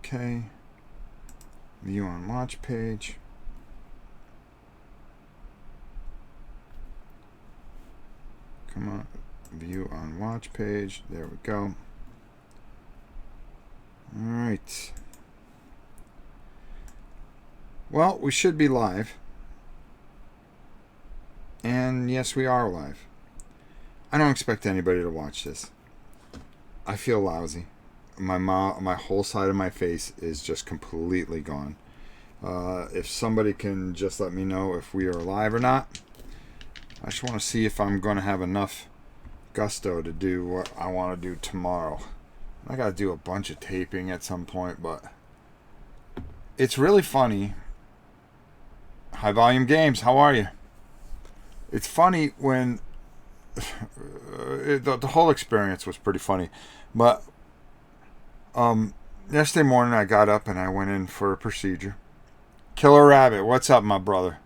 Okay. View on watch page. Come on. View on watch page. There we go. Alright. Well, we should be live. And yes, we are live. I don't expect anybody to watch this. I feel lousy. My whole side of my face is just completely gone. If somebody can just let me know if we are live or not. I just want to see if I'm going to have enough gusto to do what I want to do tomorrow. I got to do a bunch of taping at some point, but it's really funny. High Volume Games, how are you? It's funny when the whole experience was pretty funny, but yesterday morning I got up and I went in for a procedure. Killer Rabbit, what's up, my brother?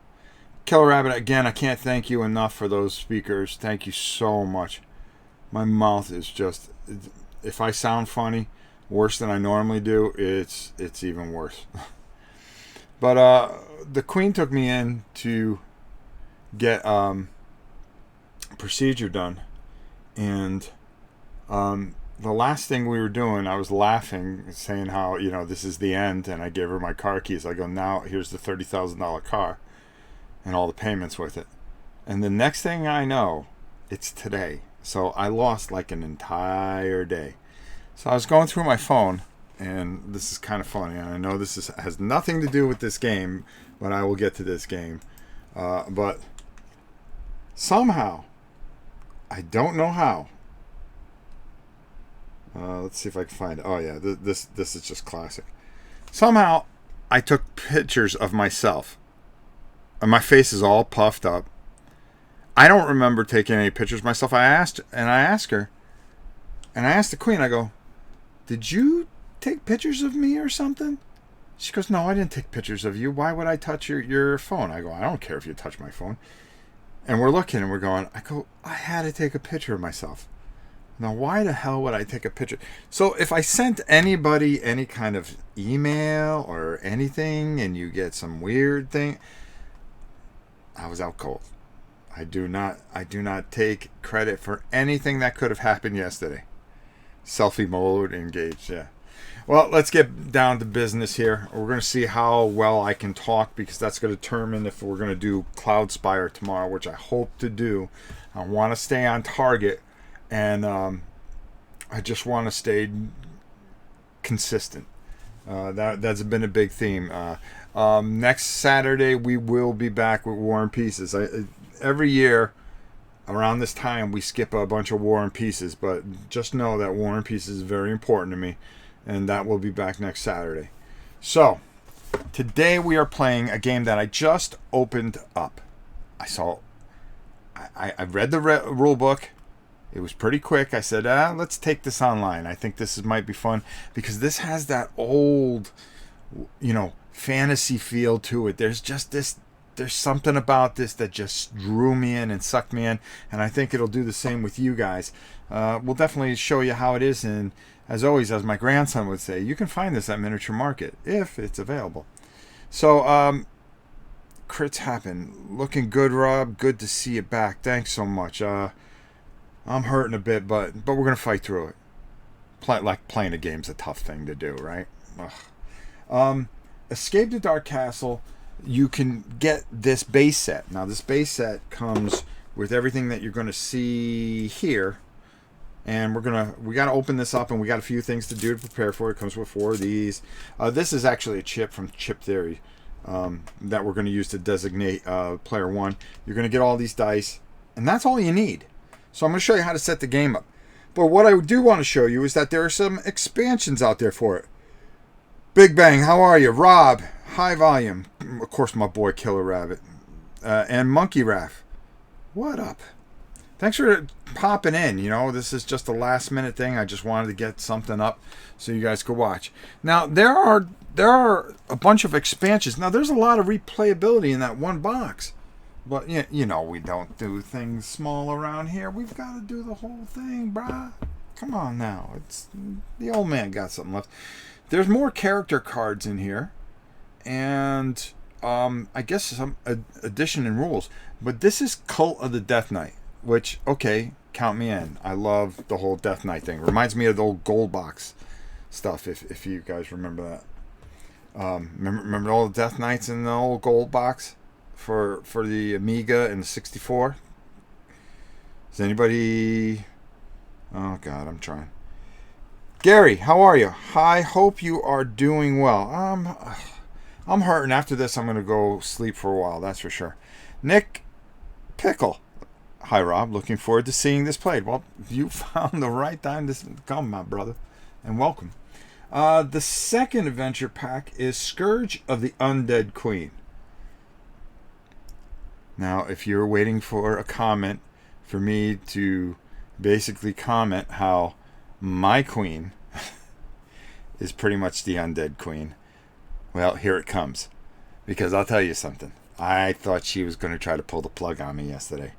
Killer Rabbit, again, I can't thank you enough for those speakers. Thank you so much. My mouth is just, if I sound funny, worse than I normally do, it's even worse. But the Queen took me in to get procedure done, and the last thing we were doing, I was laughing, saying how, this is the end, and I gave her my car keys. I go, now here's the $30,000 car and all the payments with it. And the next thing I know, it's today. So I lost like an entire day. So I was going through my phone, and this is kind of funny. And I know this has nothing to do with this game, but I will get to this game. But somehow, I don't know how. Let's see if I can find it. Oh yeah, this is just classic. Somehow, I took pictures of myself. And my face is all puffed up. I don't remember taking any pictures of myself. I asked her, and I asked the Queen, I go, did you take pictures of me or something? She goes, no, I didn't take pictures of you. Why would I touch your phone? I go, I don't care if you touch my phone. And we're looking and we're going, I had to take a picture of myself. Now, why the hell would I take a picture? So if I sent anybody any kind of email or anything and you get some weird thing, I was out cold. I do not take credit for anything that could have happened yesterday. Selfie mode engaged, yeah. Well, let's get down to business here. We're going to see how well I can talk, because that's going to determine if we're going to do Cloudspire tomorrow, which I hope to do. I want to stay on target, and I just want to stay consistent. That's been a big theme. Next Saturday, we will be back with War and Pieces. Every year, around this time, we skip a bunch of War and Pieces, but just know that War and Pieces is very important to me, and that will be back next Saturday. So, today we are playing a game that I just opened up. I read the rule book. It was pretty quick. I said, let's take this online. I think this might be fun, because this has that old, fantasy feel to it. There's something about this that just drew me in and sucked me in, and I think it'll do the same with you guys. We'll definitely show you how it is, and as always, as my grandson would say, you can find this at Miniature Market if it's available. So, crits happen. Looking good, Rob. Good to see you back. Thanks so much. I'm hurting a bit, but we're gonna fight through it. Playing a game's a tough thing to do, right? Escape the Dark Castle. You can get this base set. Now, this base set comes with everything that you're going to see here, and we got to open this up, and we got a few things to do to prepare for it. It comes with 4 of these. This is actually a chip from Chip Theory that we're going to use to designate player 1. You're going to get all these dice, and that's all you need. So I'm going to show you how to set the game up. But what I do want to show you is that there are some expansions out there for it. Big Bang, how are you? Rob, High Volume, of course, my boy Killer Rabbit, and Monkey Raff. What up? Thanks for popping in. This is just a last minute thing. I just wanted to get something up so you guys could watch. Now, there are a bunch of expansions. Now, there's a lot of replayability in that one box. But, we don't do things small around here. We've got to do the whole thing, brah. Come on now. It's the old man got something left. There's more character cards in here, and I guess some addition and rules. But this is Cult of the Death Knight, which, okay, count me in. I love the whole Death Knight thing. Reminds me of the old gold box stuff, if you guys remember that. Remember all the Death Knights in the old gold box for the Amiga and the 64? Is anybody... Oh, God, I'm trying. Gary, how are you? I hope you are doing well. I'm hurting. After this, I'm going to go sleep for a while, that's for sure. Nick Pickle. Hi, Rob. Looking forward to seeing this played. Well, you found the right time to come, my brother. And welcome. The second adventure pack is Scourge of the Undead Queen. Now, if you're waiting for a comment for me to basically comment how my queen is pretty much the undead queen, well, here it comes. Because I'll tell you something. I thought she was going to try to pull the plug on me yesterday.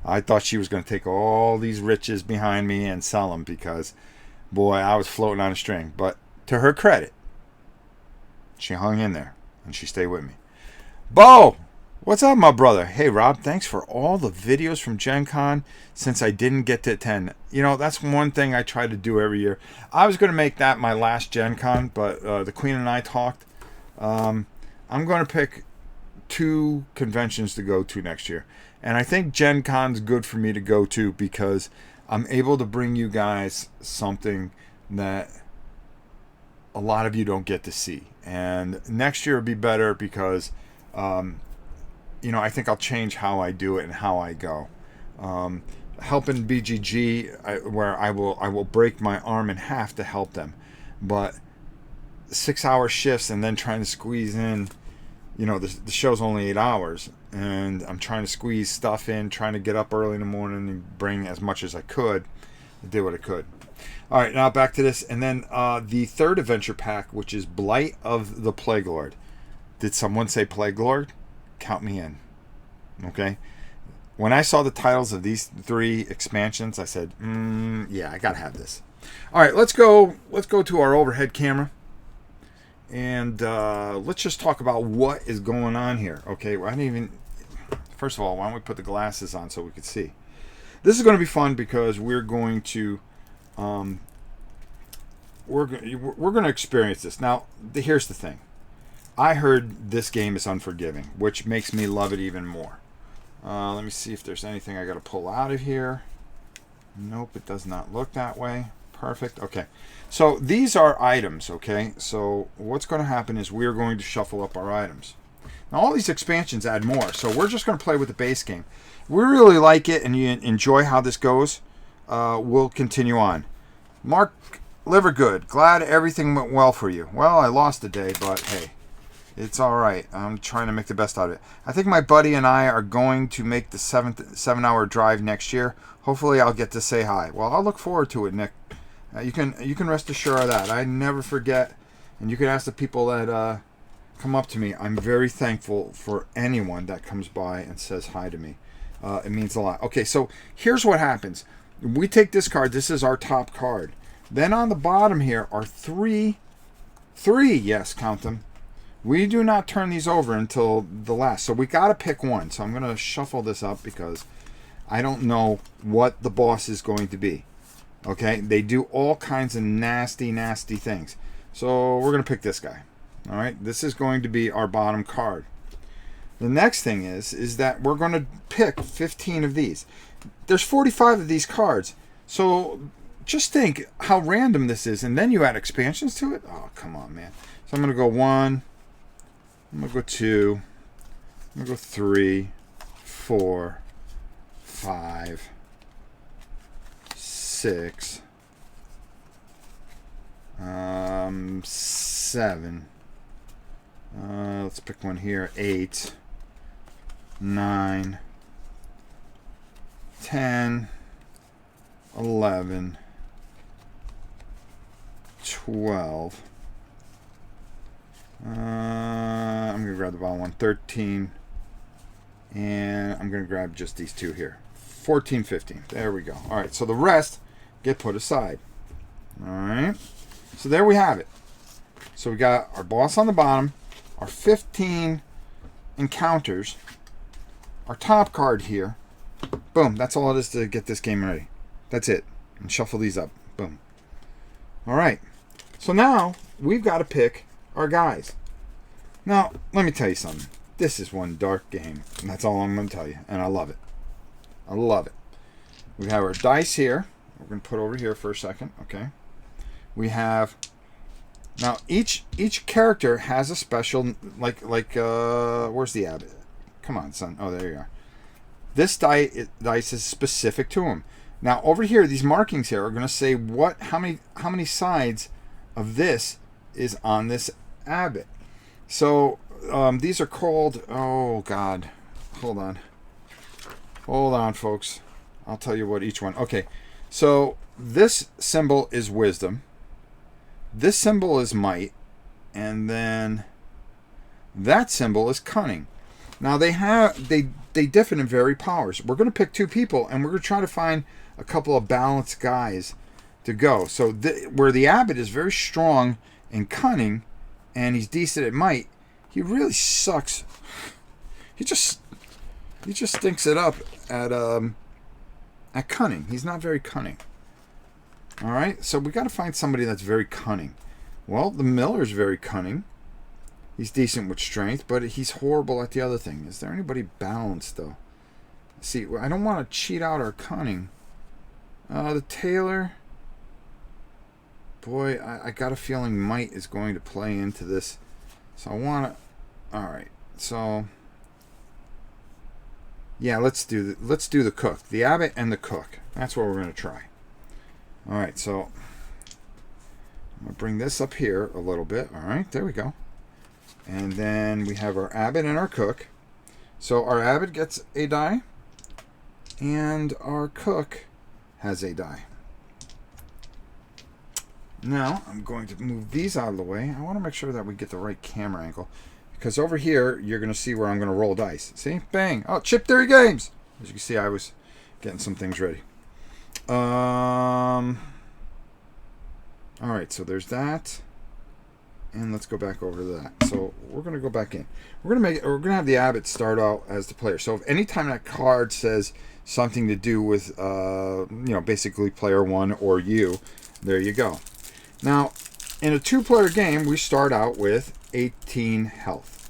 I thought she was going to take all these riches behind me and sell them because, boy, I was floating on a string. But to her credit, she hung in there and she stayed with me. Bo! What's up, my brother? Hey, Rob, thanks for all the videos from Gen Con since I didn't get to attend. You know, that's one thing I try to do every year. I was going to make that my last Gen Con, but the Queen and I talked. I'm going to pick 2 conventions to go to next year. And I think Gen Con's good for me to go to because I'm able to bring you guys something that a lot of you don't get to see. And next year will be better because... you know, I think I'll change how I do it and how I go. Helping BGG, where I will break my arm in half to help them, but 6-hour shifts and then trying to squeeze in, you know, the show's only 8 hours, and I'm trying to squeeze stuff in, trying to get up early in the morning and bring as much as I could. I did what I could. All right, now back to this, and then the third adventure pack, which is Blight of the Plague Lord. Did someone say Plague Lord? Count me in. Okay, when I saw the titles of these 3 expansions, I said, yeah, I gotta have this. All right, let's go to our overhead camera, and let's just talk about what is going on here. Okay, well, I didn't even... First of all, why don't we put the glasses on so we can see? This is going to be fun because we're going to we're going to experience this. Now, here's the thing. I heard this game is unforgiving, which makes me love it even more. Let me see if there's anything I got to pull out of here. Nope, it does not look that way. Perfect. Okay. So these are items, okay? So what's going to happen is we're going to shuffle up our items. Now, all these expansions add more, so we're just going to play with the base game. If we really like it and you enjoy how this goes, we'll continue on. Mark Livergood, glad everything went well for you. Well, I lost a day, but hey. It's all right. I'm trying to make the best out of it. I think my buddy and I are going to make the 7-hour drive next year. Hopefully, I'll get to say hi. Well, I'll look forward to it, Nick. You can rest assured of that. I never forget, and you can ask the people that come up to me. I'm very thankful for anyone that comes by and says hi to me. It means a lot. Okay, so here's what happens. We take this card. This is our top card. Then on the bottom here are three. Yes, count them. We do not turn these over until the last. So we got to pick one. So I'm going to shuffle this up because I don't know what the boss is going to be. Okay? They do all kinds of nasty, nasty things. So we're going to pick this guy. All right? This is going to be our bottom card. The next thing is that we're going to pick 15 of these. There's 45 of these cards. So just think how random this is. And then you add expansions to it. Oh, come on, man. So I'm going to go 1. I'm going to go 2. I'm going to go 3, 4, 5, 6, 7. Let's pick one here. 8, 9, 10, 11, 12. I'm going to grab the bottom one. 13. And I'm going to grab just these 2 here. 14, 15. There we go. All right, so the rest get put aside. All right. So there we have it. So we got our boss on the bottom, our 15 encounters, our top card here. Boom. That's all it is to get this game ready. That's it. And shuffle these up. Boom. All right. So now we've got to pick our guys. Now, let me tell you something. This is one dark game, and that's all I'm going to tell you. And I love it. I love it. We have our dice here. We're going to put over here for a second. Okay. We have... Now, each character has a special... where's the abbot? Come on, son. Oh, there you are. This dice is specific to him. Now, over here, these markings here are going to say how many sides of this is on this abbot. So, these are called... Oh, God. Hold on. Hold on, folks. I'll tell you what each one... Okay. So, this symbol is wisdom. This symbol is might. And then that symbol is cunning. Now, they differ in very powers. We're going to pick 2 people, and we're going to try to find a couple of balanced guys to go. So, where the abbot is very strong in cunning, and he's decent at might, he really sucks. He just stinks it up at cunning. He's not very cunning. All right, so we got to find somebody that's very cunning. Well, the miller's very cunning. He's decent with strength, but he's horrible at the other thing. Is there anybody balanced, though? See, I don't want to cheat out our cunning. The tailor. Boy, I got a feeling might is going to play into this. So I want to... All right, so... Yeah, let's do the cook. The abbot and the cook. That's what we're going to try. All right, so I'm going to bring this up here a little bit. All right, there we go. And then we have our abbot and our cook. So our abbot gets a die, and our cook has a die. Now, I'm going to move these out of the way. I want to make sure that we get the right camera angle. Because over here, you're going to see where I'm going to roll dice. See? Bang. Oh, Chip Theory Games. As you can see, I was getting some things ready. All right, so there's that. And let's go back over to that. So we're going to go back in. We're going to have the abbot start out as the player. So if anytime that card says something to do with, basically player 1 or you, there you go. Now, in a 2-player game, we start out with 18 health.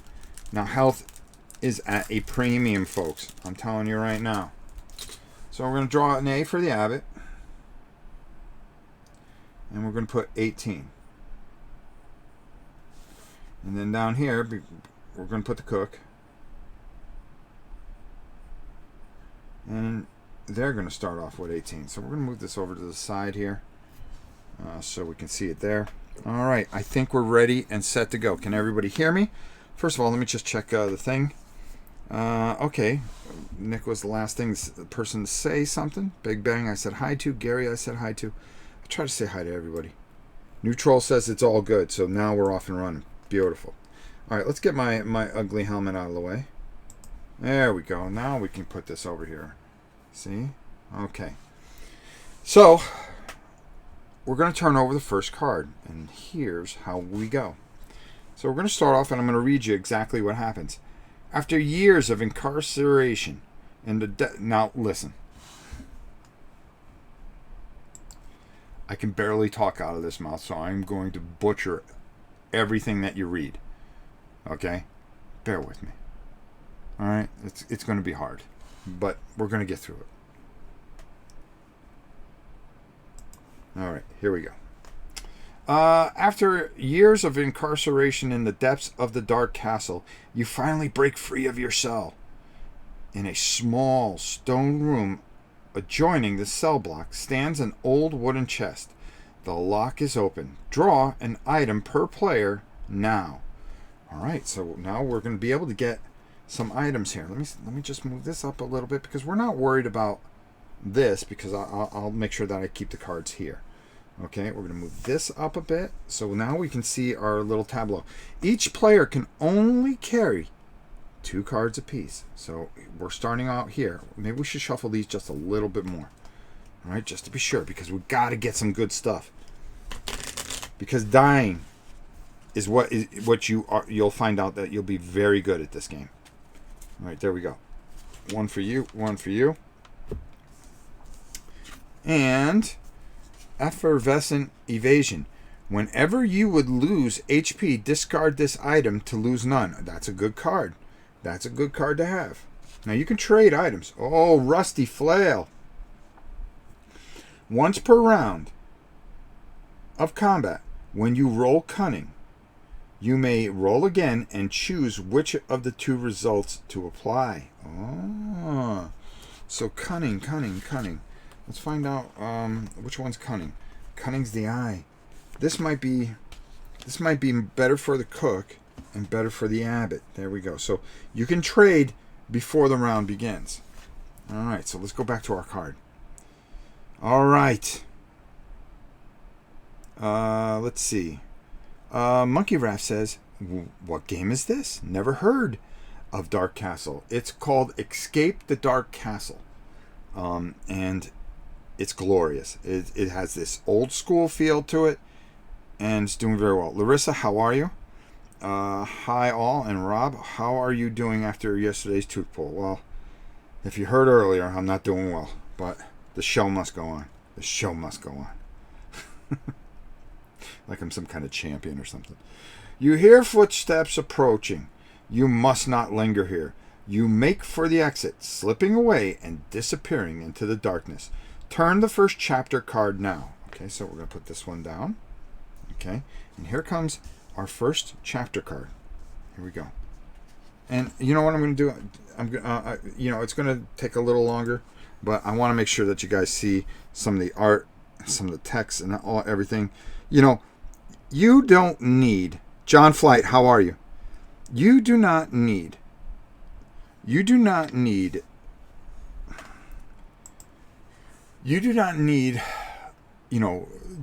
Now, health is at a premium, folks. I'm telling you right now. So we're going to draw an A for the abbot. And we're going to put 18. And then down here, we're going to put the cook. And they're going to start off with 18. So we're going to move this over to the side here so we can see it there. All right, I think we're ready and set to go. Can everybody hear me? First of all, let me just check the thing. Okay, Nick was the last person to say something. Big Bang, I said hi to. Gary, I said hi to. I try to say hi to everybody. New Troll says it's all good, so now we're off and running. Beautiful. All right, let's get my ugly helmet out of the way. There we go. Now we can put this over here. See? Okay. So, we're going to turn over the first card, and here's how we go. So we're going to start off, and I'm going to read you exactly what happens. After years of incarceration, now listen. I can barely talk out of this mouth, so I'm going to butcher everything that you read. Okay? Bear with me. All right? It's going to be hard, but we're going to get through it. All right, here we go. After years of incarceration in the depths of the dark castle, you finally break free of your cell. In a small stone room adjoining the cell block stands an old wooden chest. The lock is open. Draw an item per player now. All right, so now we're going to be able to get some items here. Let me just move this up a little bit because we're not worried about this because I'll make sure that I keep the cards here. Okay, we're going to move this up a bit. So now we can see our little tableau. Each player can only carry 2 cards apiece. So we're starting out here. Maybe we should shuffle these just a little bit more. All right, just to be sure, because we got to get some good stuff. Because dying is what you are. You'll find out that you'll be very good at this game. All right, there we go. One for you, one for you. And effervescent evasion. Whenever you would lose HP, discard this item to lose none. That's a good card. That's a good card to have. Now you can trade items. Oh, rusty flail. Once per round of combat, when you roll cunning, you may roll again and choose which of the two results to apply. Oh, so cunning. Let's find out which one's cunning. Cunning's the eye. This might be better for the cook and better for the abbot. There we go. So you can trade before the round begins. All right, so let's go back to our card. All right. Let's see. Monkey Raft says, what game is this? Never heard of Dark Castle. It's called Escape the Dark Castle. And it's glorious. It has this old school feel to it. And it's doing very well. Larissa, how are you? Hi all. And Rob, how are you doing after yesterday's tooth pull? Well, if you heard earlier, I'm not doing well. But the show must go on. The show must go on. Like I'm some kind of champion or something. You hear footsteps approaching. You must not linger here. You make for the exit, slipping away and disappearing into the darkness. Turn the first chapter card now. Okay, so we're going to put this one down. Okay, and here comes our first chapter card. Here we go. And you know what I'm going to do? It's going to take a little longer, but I want to make sure that you guys see some of the art, some of the text, and everything. You don't need John Flight. How are you? You do not need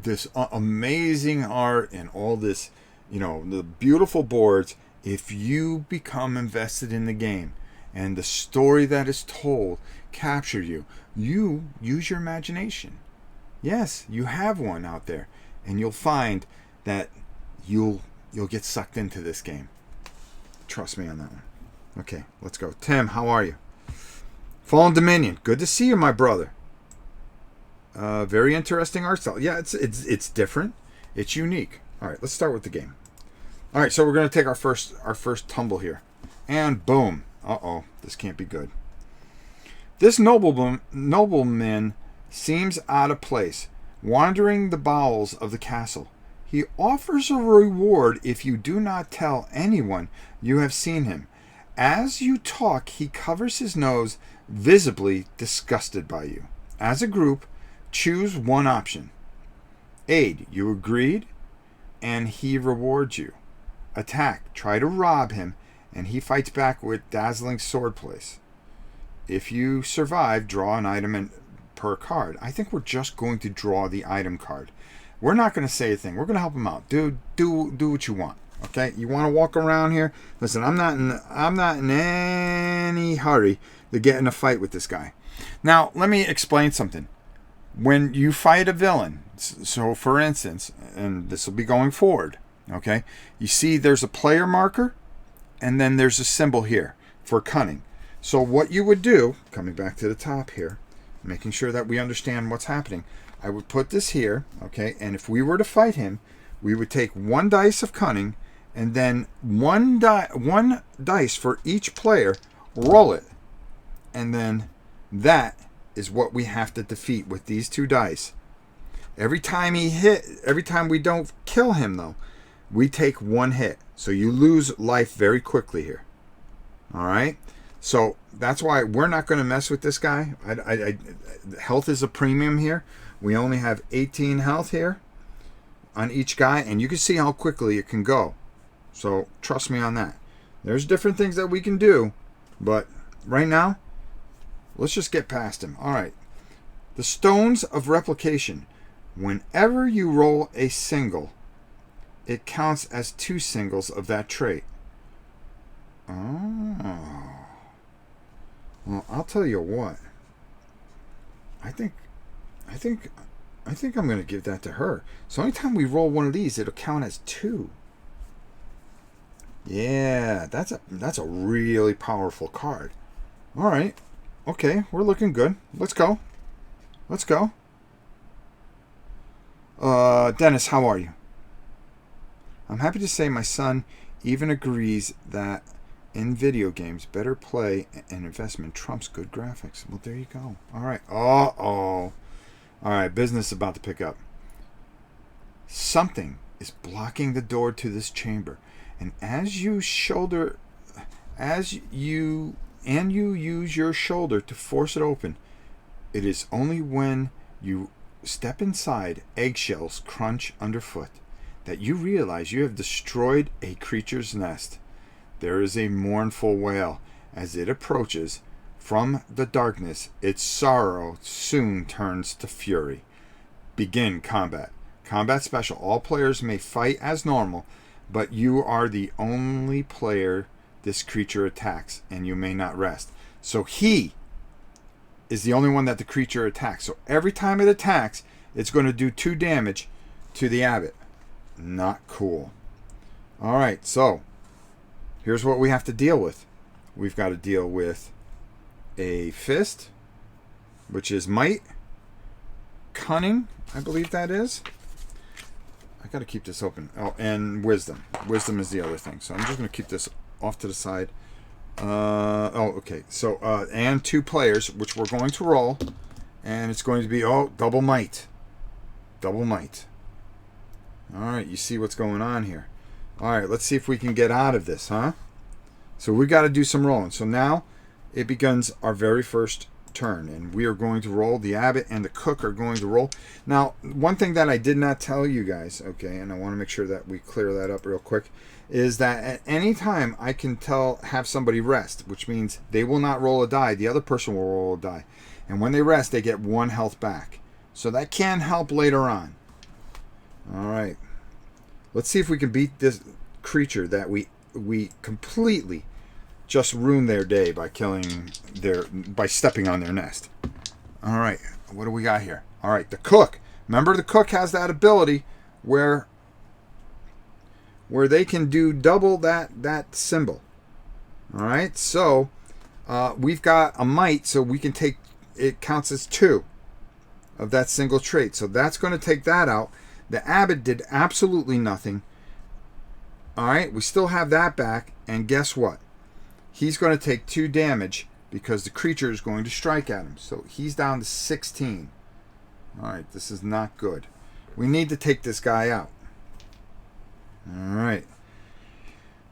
this amazing art and all this, the beautiful boards, if you become invested in the game and the story that is told capture you. You use your imagination. Yes, you have one out there, and you'll find that you'll get sucked into this game. Trust me on that one. Okay, let's go. Tim, how are you? Fallen Dominion, good to see you, my brother. Very interesting art style. Yeah, it's different. It's unique. All right, let's start with the game. All right, so we're going to take our first tumble here. And boom. Uh-oh, this can't be good. This nobleman seems out of place, wandering the bowels of the castle. He offers a reward if you do not tell anyone you have seen him. As you talk, he covers his nose, visibly disgusted by you. As a group, choose one option. Aid, you agreed, and he rewards you. Attack, try to rob him, and he fights back with dazzling swordplays. If you survive, draw an item per card. I think we're just going to draw the item card. We're not going to say a thing. We're going to help him out. Dude, do what you want. Okay? You want to walk around here? Listen, I'm not in any hurry to get in a fight with this guy. Now, let me explain something. When you fight a villain, so for instance, and this will be going forward, okay? You see there's a player marker, and then there's a symbol here for cunning. So what you would do, coming back to the top here, making sure that we understand what's happening, I would put this here, okay? And if we were to fight him, we would take one dice of cunning, and then one dice for each player, roll it, and then that is what we have to defeat with these two dice. Every time we don't kill him, though, we take one hit. So you lose life very quickly here. All right? So that's why we're not going to mess with this guy. Health is a premium here. We only have 18 health here on each guy, and you can see how quickly it can go. So trust me on that. There's different things that we can do, but right now, let's just get past him. All right. The Stones of Replication. Whenever you roll a single, it counts as two singles of that trait. Oh. Well, I'll tell you what. I think I think I'm going to give that to her. So anytime we roll one of these, it'll count as 2. Yeah, that's a really powerful card. All right. Okay, we're looking good. Let's go. Let's go. Dennis, how are you? I'm happy to say my son even agrees that in video games, better play and investment trumps good graphics. Well, there you go. All right. All right, business is about to pick up. Something is blocking the door to this chamber, and as you use your shoulder to force it open, it is only when you step inside, eggshells crunch underfoot, that you realize you have destroyed a creature's nest. There is a mournful wail as it approaches. From the darkness, its sorrow soon turns to fury. Begin combat. Combat special. All players may fight as normal, but you are the only player this creature attacks, and you may not rest. So he is the only one that the creature attacks. So every time it attacks, it's going to do 2 damage to the abbot. Not cool. All right, so here's what we have to deal with. We've got to deal with a fist, which is might, cunning, I believe that is. I got to keep this open. Oh, and wisdom. Wisdom is the other thing. So I'm just going to keep this off to the side. Okay. So, and 2 players, which we're going to roll. And it's going to be, double might. Double might. All right, you see what's going on here. All right, let's see if we can get out of this, huh? So we got to do some rolling. So now it begins our very first turn, and we are going to roll. The abbot and the cook are going to roll. Now, one thing that I did not tell you guys, okay, and I want to make sure that we clear that up real quick, is that at any time I can have somebody rest, which means they will not roll a die. The other person will roll a die. And when they rest, they get 1 health back. So that can help later on. All right. Let's see if we can beat this creature that we completely just ruined their day by by stepping on their nest. All right. What do we got here? All right, the cook. Remember, the cook has that ability where they can do double that symbol. All right. So we've got a might, so we can take it counts as 2 of that single trait. So that's going to take that out. The abbot did absolutely nothing. All right, we still have that back, and guess what? He's going to take 2 damage because the creature is going to strike at him. So he's down to 16. All right, this is not good. We need to take this guy out. All right.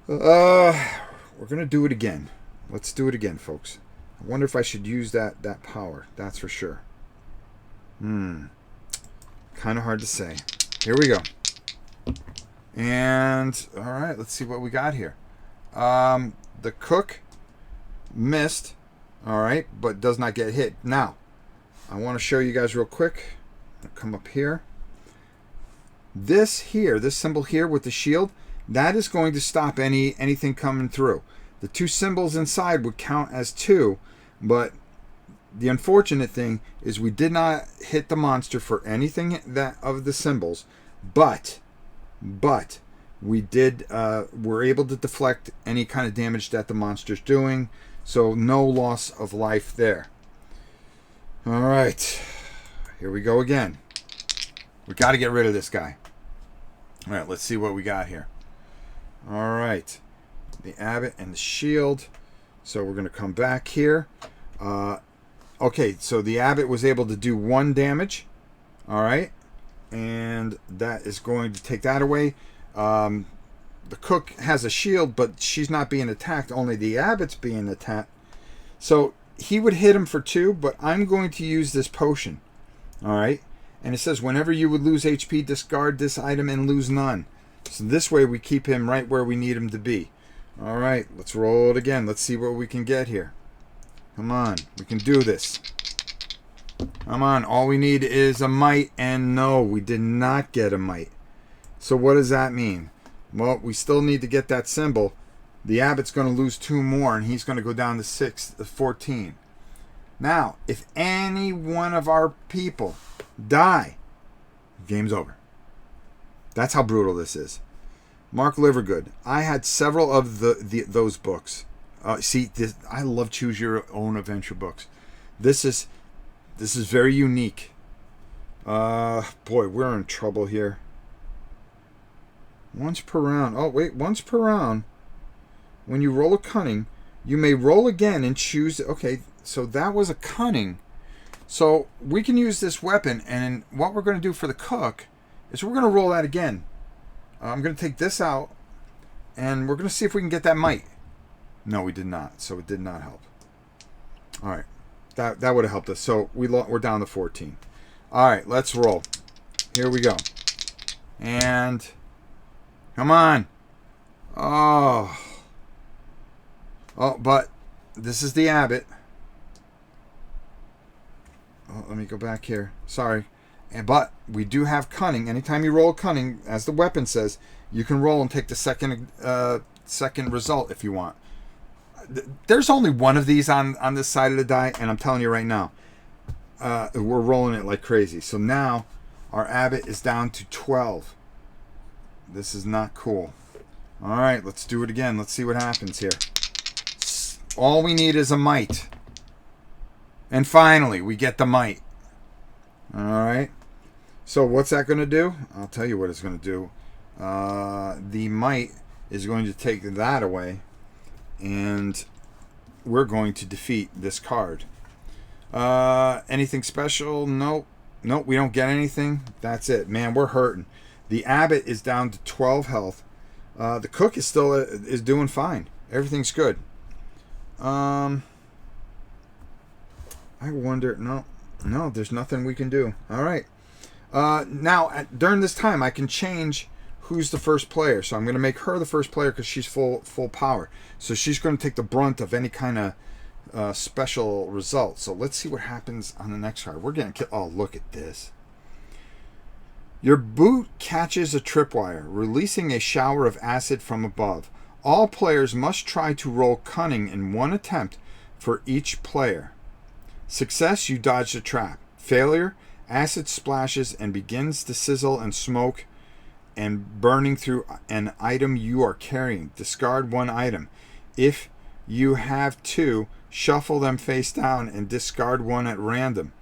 We're going to do it again. Let's do it again, folks. I wonder if I should use that power. That's for sure. Kind of hard to say. Here we go. And, all right, let's see what we got here. The cook missed, all right, but does not get hit. Now, I want to show you guys real quick. I'll come up here. This symbol here with the shield, that is going to stop anything coming through. The 2 symbols inside would count as 2, but the unfortunate thing is we did not hit the monster for anything of the symbols, but we were able to deflect any kind of damage that the monster's doing, so no loss of life there. All right, here we go again. We got to get rid of this guy. All right, let's see what we got here. All right, the abbot and the shield. So we're going to come back here. Okay, so the abbot was able to do 1 damage. All right, and that is going to take that away. The cook has a shield, but she's not being attacked. Only the abbot's being attacked. So he would hit him for 2, but I'm going to use this potion. All right, and it says whenever you would lose HP, discard this item and lose none. So this way we keep him right where we need him to be. All right, let's roll it again. Let's see what we can get here. Come on, we can do this. Come on, all we need is a might, and no, we did not get a might. So what does that mean? Well, we still need to get that symbol. The abbot's going to lose 2 more, and he's going to go down to 14. Now, if any one of our people die, game's over. That's how brutal this is. Mark Livergood. I had several of those books. I love choose your own adventure books. This is very unique. Boy, we're in trouble here. Once per round. Oh wait, once per round. When you roll a cunning, you may roll again and choose. Okay, so that was a cunning. So we can use this weapon, and what we're going to do for the cook is we're going to roll that again. I'm going to take this out, and we're going to see if we can get that might. No, we did not. So it did not help. All right, that would have helped us. So we're down to 14. All right, let's roll. Here we go. And come on. Oh, but this is the abbot. Oh, let me go back here. Sorry. But we do have cunning. Anytime you roll cunning, as the weapon says, you can roll and take the second result if you want. There's only one of these on this side of the die, and I'm telling you right now, we're rolling it like crazy. So now our abbot is down to 12. This is not cool. All right, let's do it again. Let's see what happens here. All we need is a might. And finally, we get the might. All right. So what's that going to do? I'll tell you what it's going to do. The might is going to take that away, and we're going to defeat this card. Anything special? Nope. Nope, we don't get anything. That's it. Man, we're hurting. The abbot is down to 12 health. The cook is still is doing fine. Everything's good. I wonder. No, there's nothing we can do. All right. Now, during this time, I can change who's the first player. So I'm going to make her the first player because she's full power. So she's going to take the brunt of any kind of special result. So let's see what happens on the next card. We're getting killed. Oh, look at this. Your boot catches a tripwire, releasing a shower of acid from above. All players must try to roll cunning in one attempt for each player. Success, you dodge the trap. Failure, acid splashes and begins to sizzle and smoke and burning through an item you are carrying. Discard one item. If you have two, shuffle them face down and discard one at random.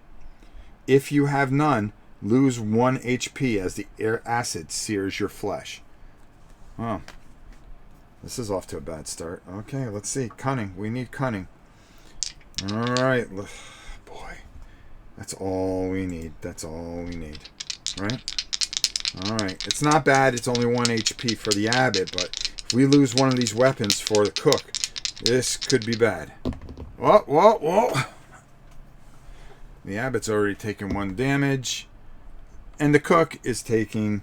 If you have none, lose 1 HP as the acid sears your flesh. Oh, this is off to a bad start. Okay, let's see. Cunning. We need cunning. All right. Boy, that's all we need. That's all we need. Right? All right. It's not bad. It's only 1 HP for the abbot, but if we lose one of these weapons for the cook, this could be bad. Whoa, whoa, whoa. The abbot's already taken 1 damage. And the cook is taking...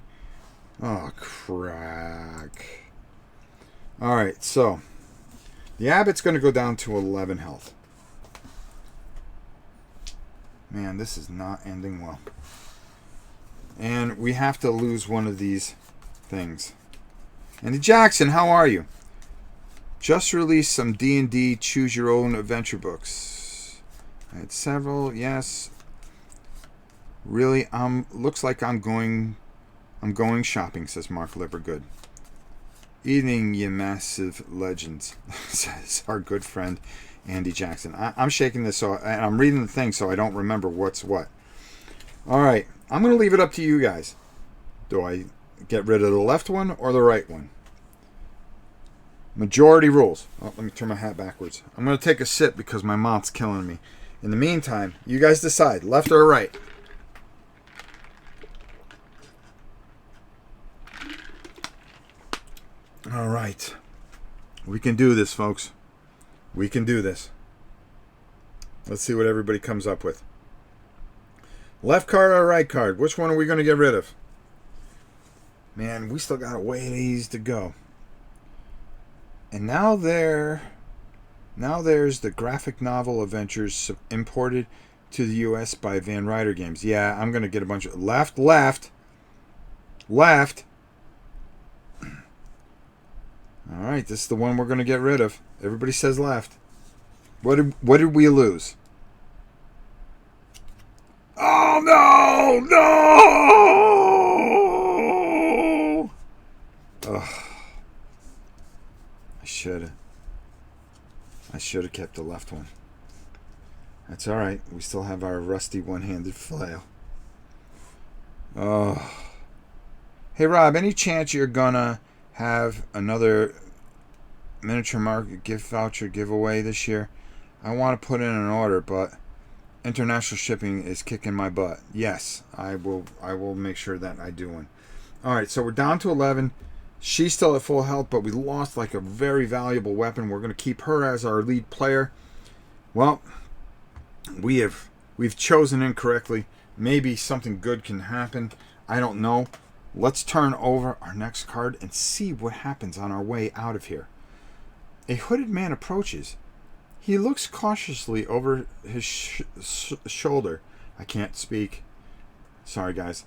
Oh, crack. Alright, so... The abbot's going to go down to 11 health. Man, this is not ending well. And we have to lose one of these things. Andy Jackson, how are you? Just released some D&D Choose Your Own Adventure books. I had several, yes. Really, looks like I'm going shopping, says Mark Livergood. Evening, ye massive legends, says our good friend Andy Jackson. I'm shaking this, and I'm reading the thing, so I don't remember what's what. All right, I'm going to leave it up to you guys. Do I get rid of the left one or the right one? Majority rules. Oh, let me turn my hat backwards. I'm going to take a sip because my mouth's killing me. In the meantime, you guys decide, left or right. All right. We can do this, folks. We can do this. Let's see what everybody comes up with. Left card or right card? Which one are we going to get rid of? Man, we still got a ways to go. And now there's the graphic novel adventures imported to the U.S. by Van Ryder Games. Yeah, I'm going to get a bunch of... Left. All right, this is the one we're going to get rid of. Everybody says left. What did we lose? no, no! Ugh. I should have kept the left one. That's all right. We still have our rusty one-handed flail. Oh. Hey, Rob, any chance you're gonna have another miniature market gift voucher giveaway this year? I want to put in an order, but international shipping is kicking my butt. Yes, I will make sure that I do one. All right, so we're down to 11. She's still at full health, but we lost like a very valuable weapon. We're going to keep her as our lead player. Well, we've chosen incorrectly. Maybe something good can happen. I don't know. Let's turn over our next card and see what happens on our way out of here. A hooded man approaches. He looks cautiously over his shoulder. I can't speak. Sorry, guys.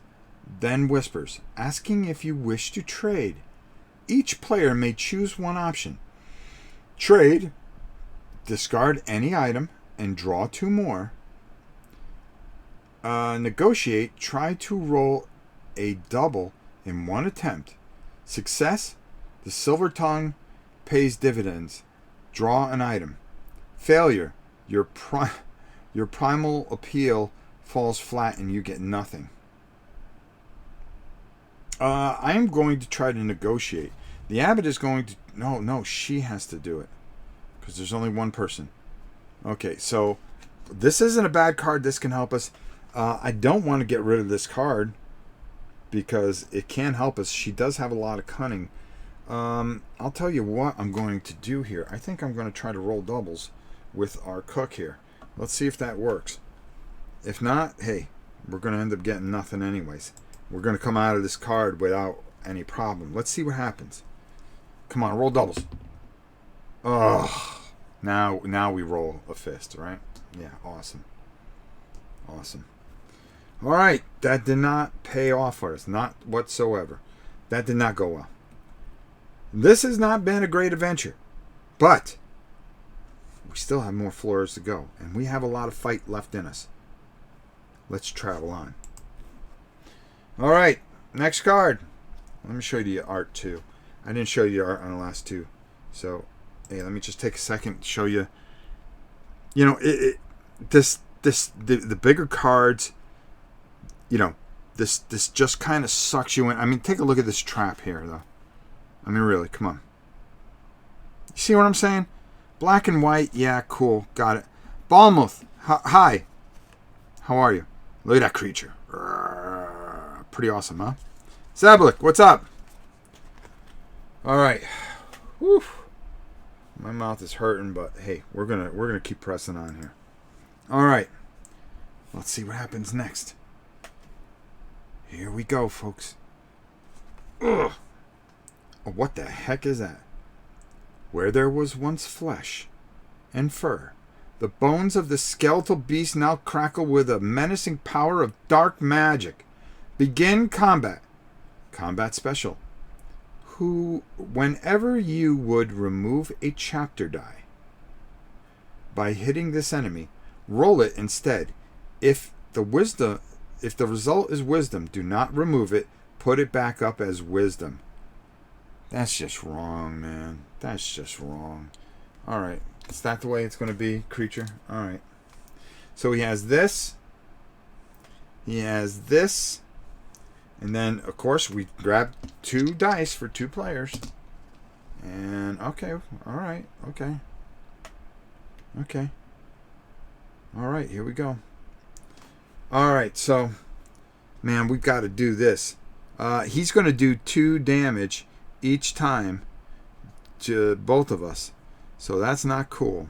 Then whispers, asking if you wish to trade. Each player may choose one option. Trade, discard any item, and draw 2 more. Negotiate, try to roll a double in 1 attempt. Success, the silver tongue pays dividends. Draw an item. Failure, your primal appeal falls flat and you get nothing. I am going to try to negotiate. The abbot is going to... No, she has to do it. Because there's only one person. Okay, so this isn't a bad card. This can help us. I don't want to get rid of this card because it can help us. She does have a lot of cunning. I'll tell you what I'm going to do here. I think I'm going to try to roll doubles with our cook here. Let's see if that works. If not, hey, we're going to end up getting nothing anyways. We're going to come out of this card without any problem. Let's see what happens. Come on, roll doubles. Oh, now we roll a fist, right? Yeah, awesome. Awesome. All right, that did not pay off for us, not whatsoever. That did not go well. This has not been a great adventure, but we still have more floors to go, and we have a lot of fight left in us. Let's travel on. All right, next card. Let me show you the art too. I didn't show you the art on the last 2, so hey, let me just take a second to show you. You know, the bigger cards. You know, this just kind of sucks you in. I mean, take a look at this trap here, though. I mean, really, come on. You see what I'm saying? Black and white, yeah, cool, got it. Balmuth, hi. How are you? Look at that creature. Pretty awesome, huh? Zablik, what's up? All right. Whew. My mouth is hurting, but hey, we're gonna keep pressing on here. All right. Let's see what happens next. Here we go, folks. Ugh. Oh, what the heck is that? Where there was once flesh and fur, the bones of the skeletal beast now crackle with a menacing power of dark magic. Begin combat. Combat special. Whenever you would remove a chapter die by hitting this enemy, roll it instead. If the result is wisdom, do not remove it. Put it back up as wisdom. That's just wrong, man. That's just wrong. All right. Is that the way it's going to be, creature? All right. So he has this. He has this. And then, of course, we grab 2 dice for 2 players. And, okay. All right. Okay. Okay. All right. Here we go. All right. So, man, we've got to do this. He's going to do 2 damage each time to both of us. So that's not cool.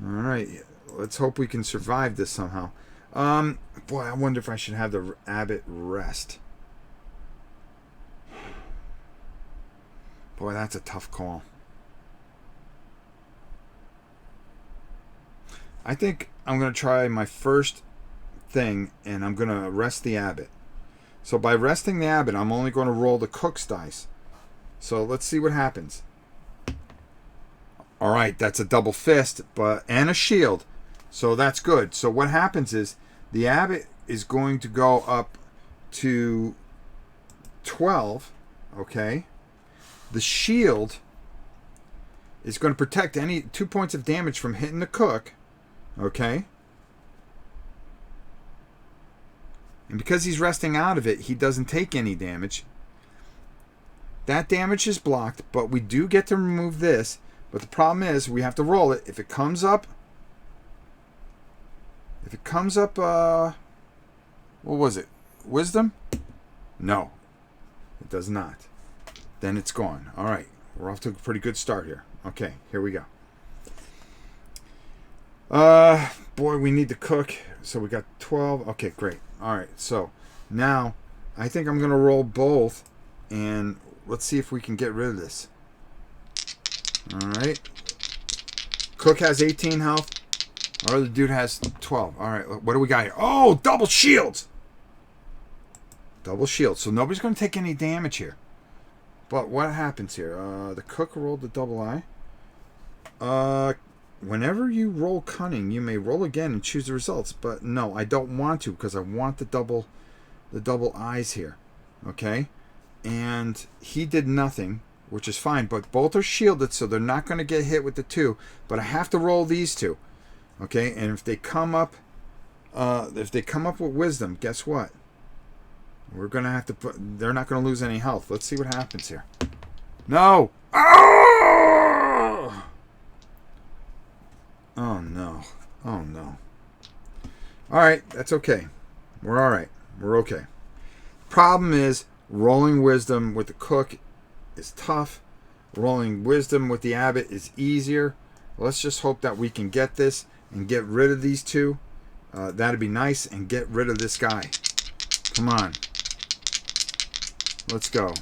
All right. Let's hope we can survive this somehow. Boy, I wonder if I should have the abbot rest. Boy, that's a tough call. I think I'm going to try my first thing, and I'm going to rest the abbot. So by resting the abbot, I'm only going to roll the cook's dice. So let's see what happens. All right, that's a double fist, and a shield. So that's good. So what happens is The abbot is going to go up to 12. Okay. The shield is going to protect any 2 points of damage from hitting the cook. Okay. And because he's resting out of it, he doesn't take any damage. That damage is blocked, but we do get to remove this. But the problem is we have to roll it. If it comes up, what was it? Wisdom? No, it does not. Then it's gone. All right, we're off to a pretty good start here. Okay, here we go. Boy, we need to cook. So we got 12. Okay, great. All right, so now I think I'm going to roll both, and let's see if we can get rid of this. All right. Cook has 18 health. Our other dude has 12. All right, what do we got here? Oh, double shields. Double shields. So nobody's going to take any damage here. But what happens here? The cook rolled the double eye. Whenever you roll cunning, you may roll again and choose the results. But no, I don't want to because I want the double eyes here. Okay? And he did nothing, which is fine. But both are shielded, so they're not going to get hit with the 2. But I have to roll these 2. Okay? And if they come up, with wisdom, guess what? We're going to have to put... They're not going to lose any health. Let's see what happens here. No! Oh! Oh, no. Oh, no. All right. That's okay. We're all right. We're okay. Problem is, rolling wisdom with the cook is tough. Rolling wisdom with the abbot is easier. Let's just hope that we can get this and get rid of these 2. That'd be nice. And get rid of this guy. Come on. Let's go.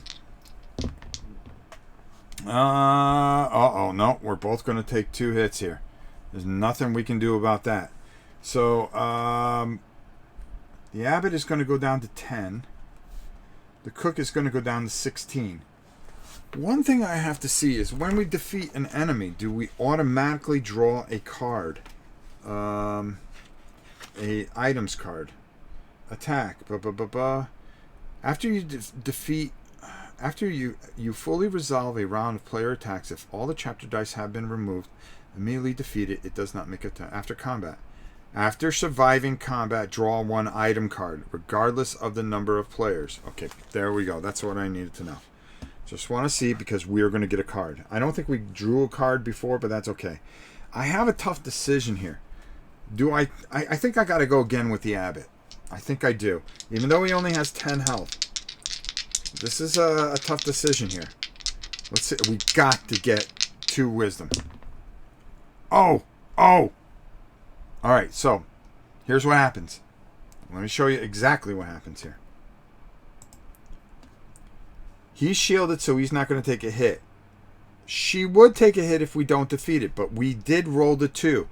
Uh-oh. No, we're both going to take 2 hits here. There's nothing we can do about that. So, the abbot is going to go down to 10. The cook is going to go down to 16. One thing I have to see is when we defeat an enemy, do we automatically draw a card? A items card. Attack. After you defeat... After you fully resolve a round of player attacks, if all the chapter dice have been removed, immediately defeated, it does not make a turn. After combat. After surviving combat, draw 1 item card, regardless of the number of players. Okay, there we go. That's what I needed to know. Just want to see because we're going to get a card. I don't think we drew a card before, but that's okay. I have a tough decision here. I think I got to go again with the abbot. I think I do. Even though he only has 10 health. This is a tough decision here. Let's see. We got to get 2 wisdom. Oh! All right, so here's what happens. Let me show you exactly what happens here. He's shielded, so he's not going to take a hit. She would take a hit if we don't defeat it, but we did roll the 2.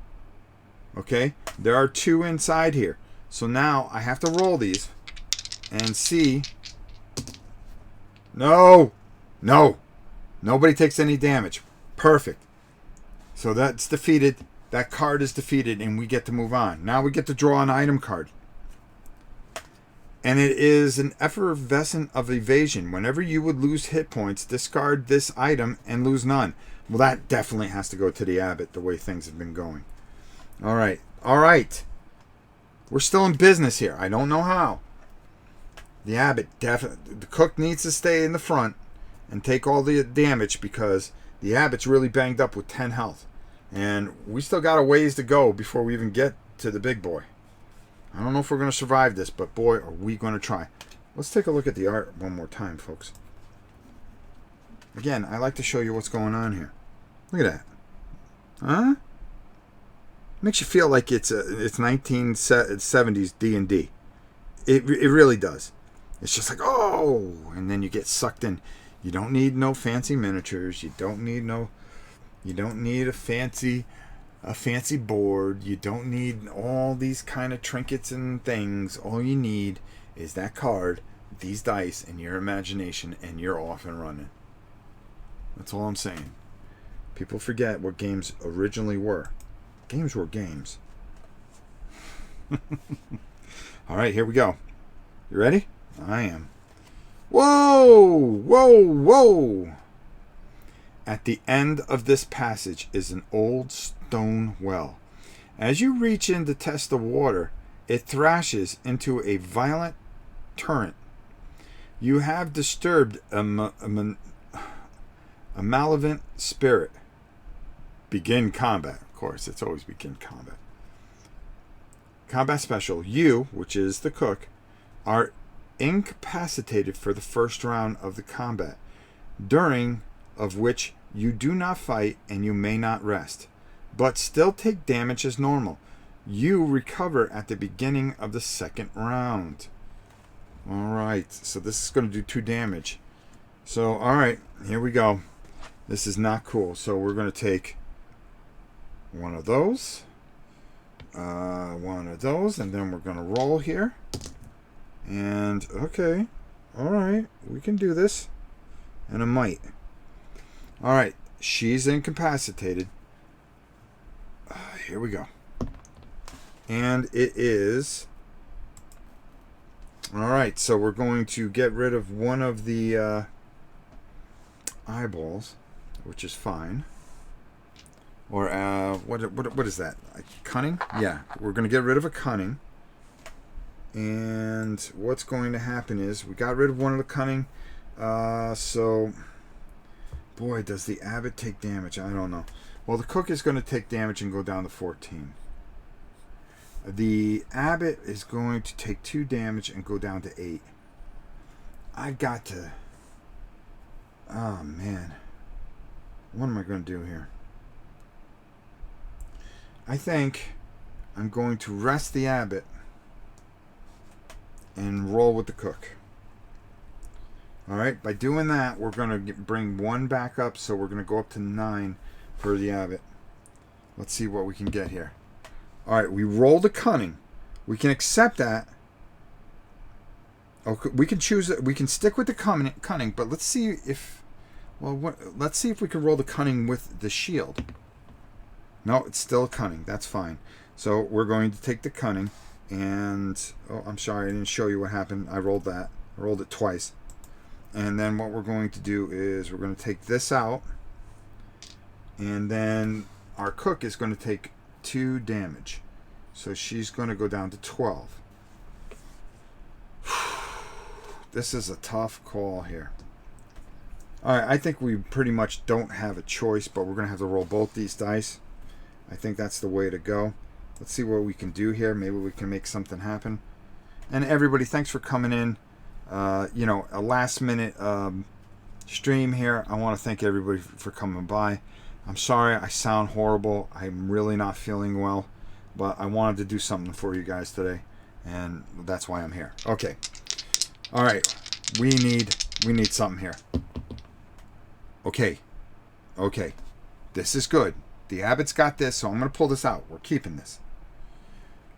Okay? There are 2 inside here. So now I have to roll these and see. No! Nobody takes any damage. Perfect. So that's defeated. That card is defeated, and we get to move on. Now we get to draw an item card. And it is an effervescent of evasion. Whenever you would lose hit points, discard this item and lose none. Well, that definitely has to go to the abbot, the way things have been going. All right. We're still in business here. I don't know how. The abbot definitely... The cook needs to stay in the front and take all the damage because the abbot's really banged up with 10 health. And we still got a ways to go before we even get to the big boy. I don't know if we're going to survive this, but boy, are we going to try. Let's take a look at the art one more time, folks. Again, I like to show you what's going on here. Look at that. Huh? Makes you feel like it's 1970s D&D. It really does. It's just like, oh, and then you get sucked in. You don't need no fancy miniatures. You don't need a fancy board. You don't need all these kind of trinkets and things. All you need is that card, these dice, and your imagination, and you're off and running. That's all I'm saying. People forget what games originally were. Games were games. All right, here we go. You ready? I am. Whoa! Whoa! Whoa! At the end of this passage is an old stone well. As you reach in to test the water, it thrashes into a violent torrent. You have disturbed a malevolent spirit. Begin combat. Of course, it's always begin combat. Combat special. You, which is the cook, are incapacitated for the first round of the combat, during of which you do not fight and you may not rest, but still take damage as normal. You recover at the beginning of the second round. Alright, so this is going to do 2 damage. So, alright, here we go. This is not cool. So we're going to take one of those, and then we're going to roll here. And, okay, alright, we can do this. And a might. Alright, she's incapacitated. Here we go. And it is... Alright, so we're going to get rid of one of the eyeballs, which is fine. Or, what is that? Cunning? Yeah, we're going to get rid of a cunning. And what's going to happen is, we got rid of one of the cunning. So, boy, does the abbot take damage? I don't know. Well, the cook is going to take damage and go down to 14. The abbot is going to take 2 damage and go down to 8. I got to... Oh, man. What am I going to do here? I think I'm going to rest the abbot and roll with the cook. Alright, by doing that, we're going to bring 1 back up, so we're going to go up to 9 for the abbot. Let's see what we can get here. Alright, we rolled a cunning. We can accept that. Okay, we can choose it. We can stick with the cunning, but let's see if... Well, let's see if we can roll the cunning with the shield. No, it's still cunning. That's fine. So we're going to take the cunning, and... Oh, I'm sorry, I didn't show you what happened. I rolled that. I rolled it twice. And then what we're going to do is we're going to take this out, and then our cook is going to take 2 damage. So she's going to go down to 12. This is a tough call here. Alright, I think we pretty much don't have a choice, but we're going to have to roll both these dice. I think that's the way to go. Let's see what we can do here. Maybe we can make something happen. And everybody, thanks for coming in. You know, a last minute stream here. I want to thank everybody for coming by. I'm sorry I sound horrible. I'm really not feeling well, but I wanted to do something for you guys today, and that's why I'm here. Okay. All right. We need something here. Okay. Okay. This is good. The abbot's got this, so I'm going to pull this out. We're keeping this.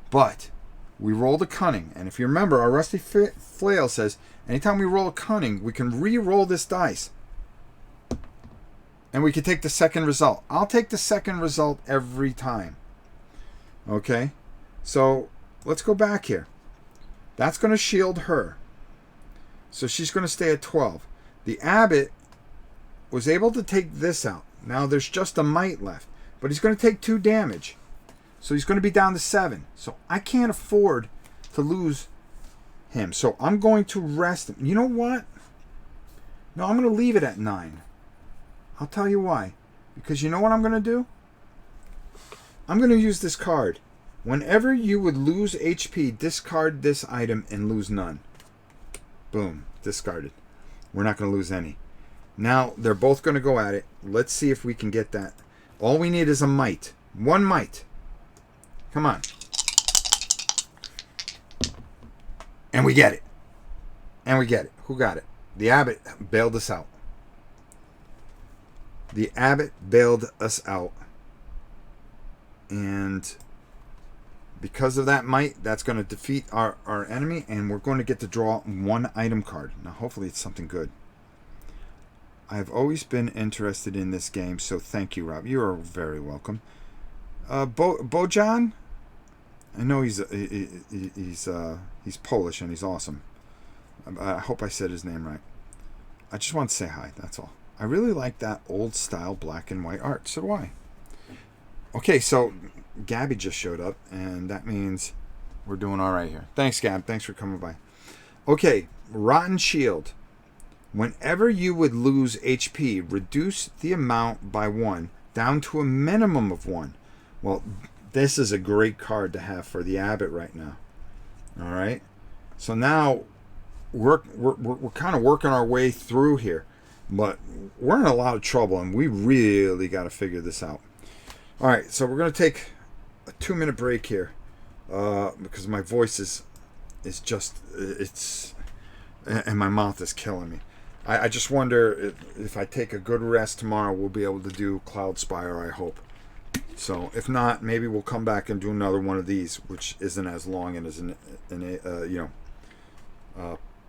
But we rolled a cunning, and if you remember, our rusty flail says anytime we roll a cunning, we can re-roll this dice. And we can take the second result. I'll take the second result every time. Okay? So, let's go back here. That's going to shield her. So she's going to stay at 12. The abbot was able to take this out. Now there's just a might left. But he's going to take 2 damage. So he's going to be down to 7. So I can't afford to lose him. So I'm going to rest him. You know what? No, I'm going to leave it at 9. I'll tell you why. Because you know what I'm going to do? I'm going to use this card. Whenever you would lose HP, discard this item and lose none. Boom. Discarded. We're not going to lose any. Now, they're both going to go at it. Let's see if we can get that. All we need is a might. 1 might. Come on. And we get it. And we get it. Who got it? The abbot bailed us out. The abbot bailed us out. And because of that might, that's going to defeat our enemy. And we're going to get to draw 1 item card. Now, hopefully it's something good. I've always been interested in this game, so thank you, Rob. You are very welcome. Bojan? I know he's Polish and he's awesome. I hope I said his name right. I just want to say hi, that's all. I really like that old style black and white art. So do I. Okay, so Gabby just showed up, and that means we're doing all right here. Thanks, Gab. Thanks for coming by. Okay, Rotten Shield. Whenever you would lose HP, reduce the amount by 1 down to a minimum of 1. Well, this is a great card to have for the Abbot right now. All right. So now we're kind of working our way through here, but we're in a lot of trouble, and we really got to figure this out. All right. So we're going to take a 2-minute break here because my voice is just and my mouth is killing me. I just wonder if I take a good rest tomorrow, we'll be able to do Cloud Spire, I hope. So if not, maybe we'll come back and do another one of these, which isn't as long and isn't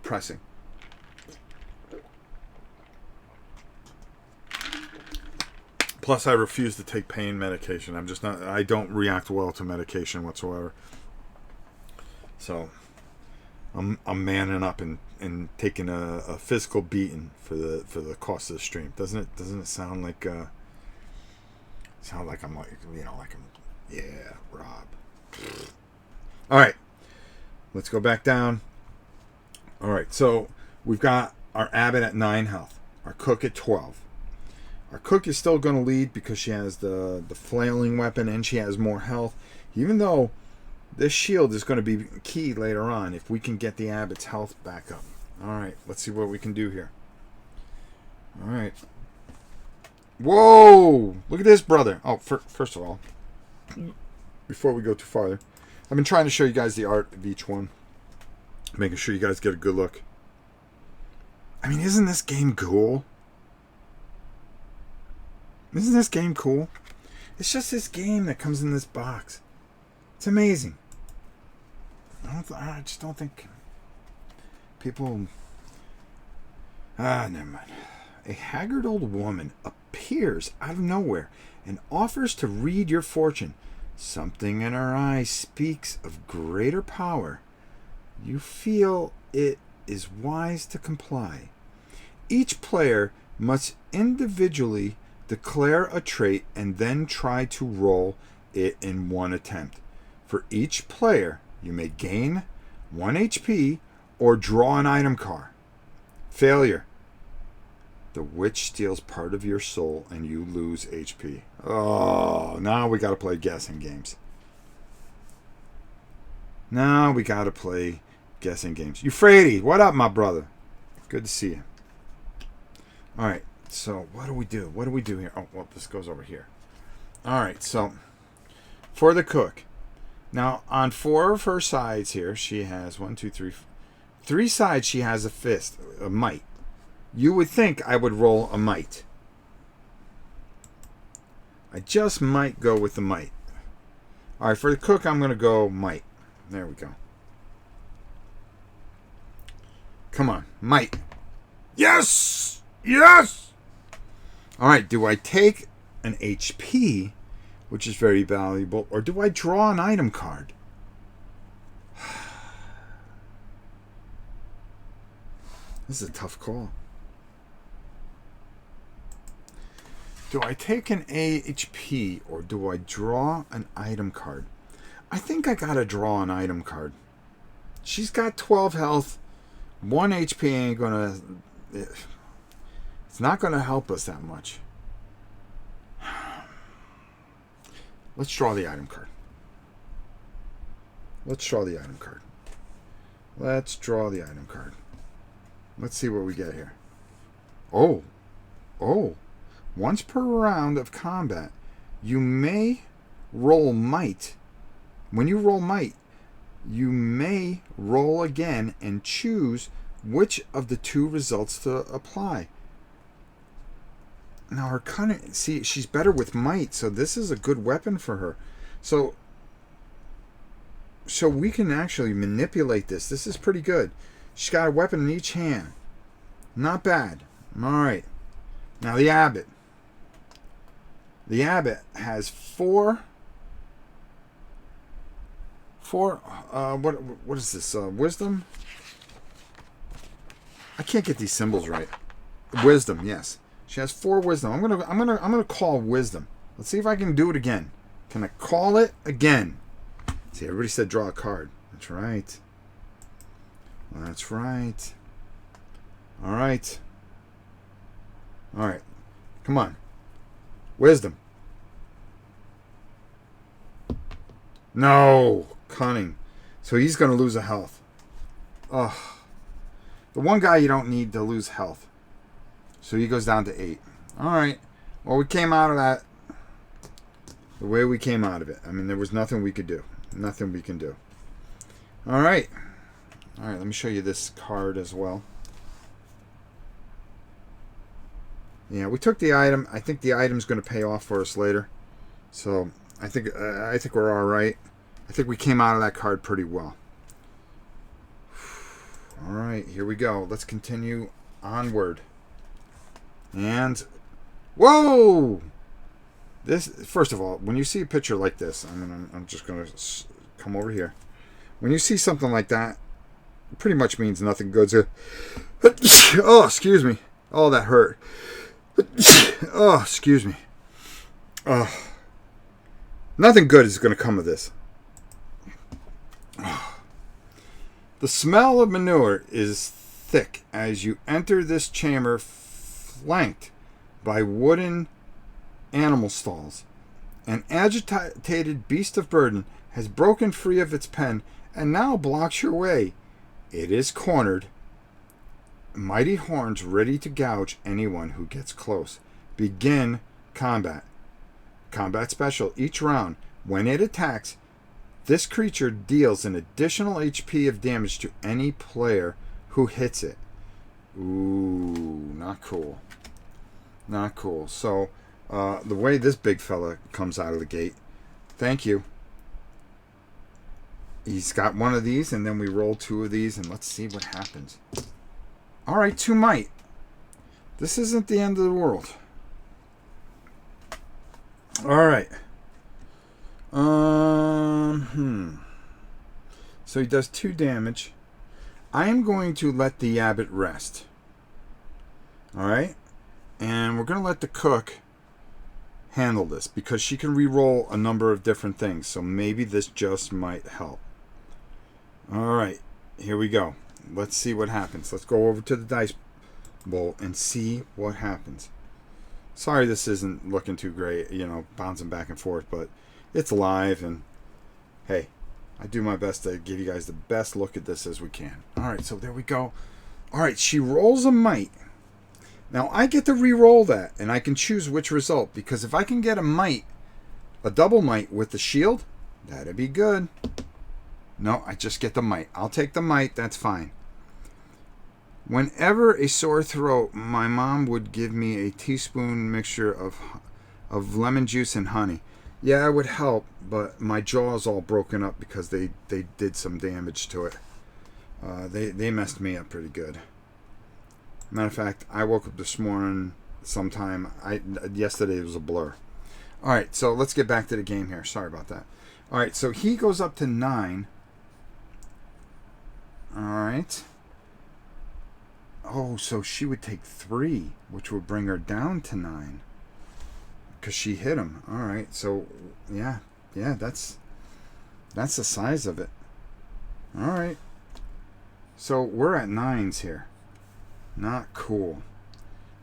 pressing. Plus, I refuse to take pain medication. I don't react well to medication whatsoever. So I'm manning up and taking a physical beating for the cost of the stream. Doesn't it sound like I'm yeah, Rob. All right, let's go back down. All right, so we've got our Abbot at 9 health, our Cook at 12. Our Cook is still going to lead because she has the flailing weapon and she has more health, even though this shield is going to be key later on if we can get the Abbot's health back up. All right, let's see what we can do here. All right. Whoa! Look at this, brother. Oh, first of all, before we go too farther, I've been trying to show you guys the art of each one, making sure you guys get a good look. I mean, isn't this game cool? Isn't this game cool? It's just this game that comes in this box. It's amazing. I just don't think people... never mind. A haggard old woman appears out of nowhere and offers to read your fortune. Something in her eyes speaks of greater power. You feel it is wise to comply. Each player must individually declare a trait and then try to roll it in one attempt. For each player, you may gain 1 HP or draw an item card. Failure. The witch steals part of your soul and you lose HP. Oh, now we got to play guessing games. Now we got to play guessing games. Euphrates, what up, my brother? Good to see you. All right, so what do we do? What do we do here? Oh, well, this goes over here. All right, so for the Cook. Now, on 4 of her sides here, she has 1, 2, 3, 3 sides she has a fist, a might. You would think I would roll a might. I just might go with the might. All right, for the Cook, I'm going to go might. There we go. Come on, might. Yes! Yes! All right, do I take an HP, which is very valuable, or do I draw an item card? This is a tough call. Do I take an HP or do I draw an item card? I think I gotta draw an item card. She's got 12 health. 1 HP ain't gonna... It's not gonna help us that much. Let's draw the item card. Let's draw the item card. Let's draw the item card. Let's see what we get here. Oh. Oh. Once per round of combat, you may roll might. When you roll might, you may roll again and choose which of the 2 results to apply. Now her cunning, see, she's better with might, so this is a good weapon for her. So we can actually manipulate this. This is pretty good. She's got a weapon in each hand. Not bad. All right. Now the Abbot. The Abbot has 4 4. What is this? Wisdom? I can't get these symbols right. Wisdom, yes. She has 4 wisdom. I'm gonna call wisdom. Let's see if I can do it again. Can I call it again? See, everybody said draw a card. That's right. That's right. All right. All right. Come on. Wisdom. No. Cunning. So he's going to lose a health. Ugh. The one guy you don't need to lose health. So he goes down to 8. All right. Well, we came out of that the way we came out of it. I mean, there was nothing we could do. Nothing we can do. All right. All right, let me show you this card as well. Yeah, we took the item. I think the item's going to pay off for us later. So I think we're all right. I think we came out of that card pretty well. All right, here we go. Let's continue onward. And whoa! This, first of all, when you see a picture like this, I'm just going to come over here. When you see something like that, it pretty much means nothing good's going to... Oh, excuse me. Oh, that hurt. Oh, excuse me. Oh. Nothing good is going to come of this. Oh. The smell of manure is thick as you enter this chamber, flanked by wooden animal stalls. An agitated beast of burden has broken free of its pen and now blocks your way. It is cornered. Mighty horns ready to gouge anyone who gets close. Begin combat. Combat special. Each round, when it attacks, this creature deals an additional HP of damage to any player who hits it. Ooh, not cool. Not cool. So, the way this big fella comes out of the gate, thank you. He's got one of these, and then we roll 2 of these, and let's see what happens. All right, 2 might. This isn't the end of the world. All right. So he does 2 damage. I am going to let the abbot rest. All right, and we're going to let the cook handle this because she can re-roll a number of different things. So maybe this just might help. All right, here we go. Let's see what happens. Let's go over to the dice bowl and see what happens. Sorry this isn't looking too great, bouncing back and forth, but it's live, and hey, I do my best to give you guys the best look at this as we can. All right, so there we go. All right, she rolls a might. Now, I get to re-roll that, and I can choose which result, because if I can get a might, a double might with the shield, that'd be good. No, I just get the might. I'll take the might. That's fine. Whenever a sore throat, my mom would give me a teaspoon mixture of lemon juice and honey. Yeah, it would help, but my jaw's all broken up because they did some damage to it. They messed me up pretty good. Matter of fact, I woke up this morning sometime. Yesterday was a blur. All right, so let's get back to the game here. Sorry about that. All right, so he goes up to 9. All right. Oh, so she would take 3, which would bring her down to 9. Because she hit him. All right, so yeah, that's the size of it. All right. So we're at 9s here. Not cool.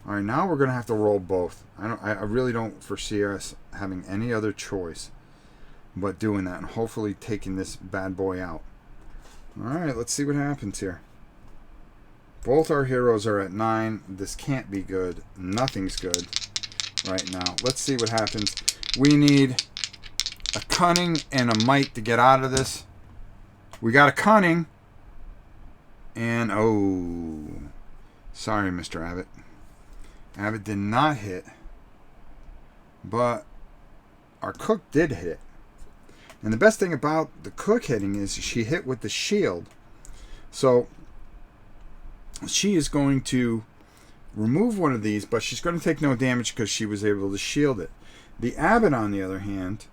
All right, now we're gonna have to roll both. I really don't foresee us having any other choice but doing that, and hopefully taking this bad boy out. All right, let's see what happens here. Both our heroes are at 9. This can't be good. Nothing's good right now. Let's see what happens. We need a cunning and a might to get out of this. We got a cunning. And, oh. Sorry, Mr. Abbott. Abbott did not hit. But our cook did hit. And the best thing about the cook hitting is she hit with the shield. So she is going to remove one of these, but she's going to take no damage because she was able to shield it. The abbot, on the other hand,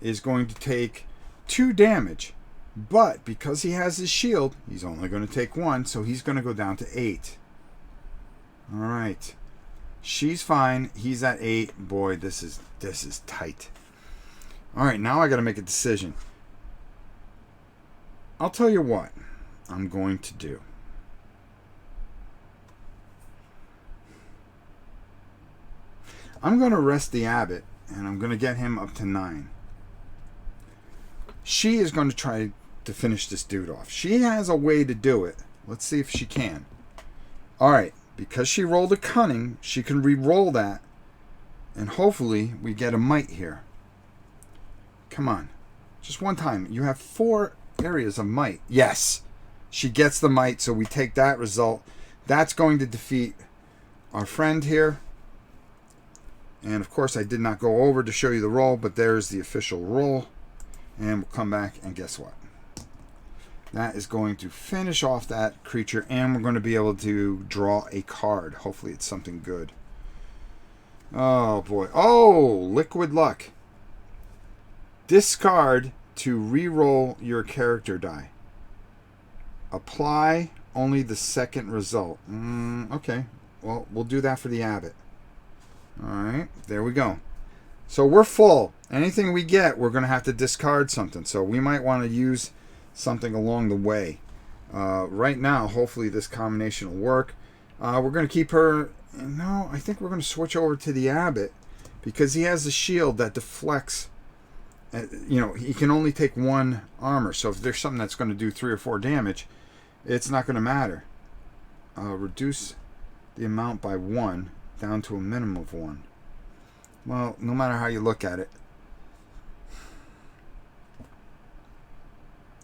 is going to take 2 damage. But because he has his shield, he's only going to take 1, so he's going to go down to 8. All right. She's fine. He's at 8. Boy, this is tight. All right, now I got to make a decision. I'll tell you what I'm going to do. I'm going to rest the abbot, and I'm going to get him up to 9. She is going to try to finish this dude off. She has a way to do it. Let's see if she can. All right, because she rolled a cunning, she can re-roll that, and hopefully we get a might here. Come on. Just one time. You have 4 areas of might. Yes. She gets the might, so we take that result. That's going to defeat our friend here. And of course I did not go over to show you the roll, but there's the official roll. And we'll come back and guess what? That is going to finish off that creature, and we're going to be able to draw a card. Hopefully it's something good. Oh boy. Oh, liquid luck. Discard to re-roll your character die. Apply only the second result. Okay. Well, we'll do that for the abbot. Alright, there we go. So we're full. Anything we get, we're going to have to discard something. So we might want to use something along the way. Right now, hopefully this combination will work. We're going to keep her... No, I think we're going to switch over to the abbot because he has a shield that deflects. He can only take 1 armor. So if there's something that's going to do 3 or 4 damage, it's not going to matter. Reduce the amount by 1 down to a minimum of 1. Well, no matter how you look at it,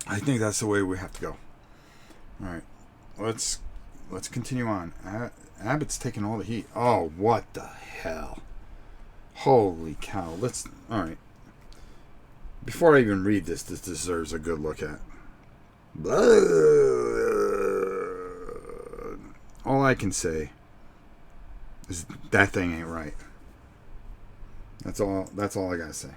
I think that's the way we have to go. All right, let's continue on. Abbott's taking all the heat. Oh, what the hell! Holy cow! All right. Before I even read this deserves a good look at. All I can say is that thing ain't right. That's all I gotta say.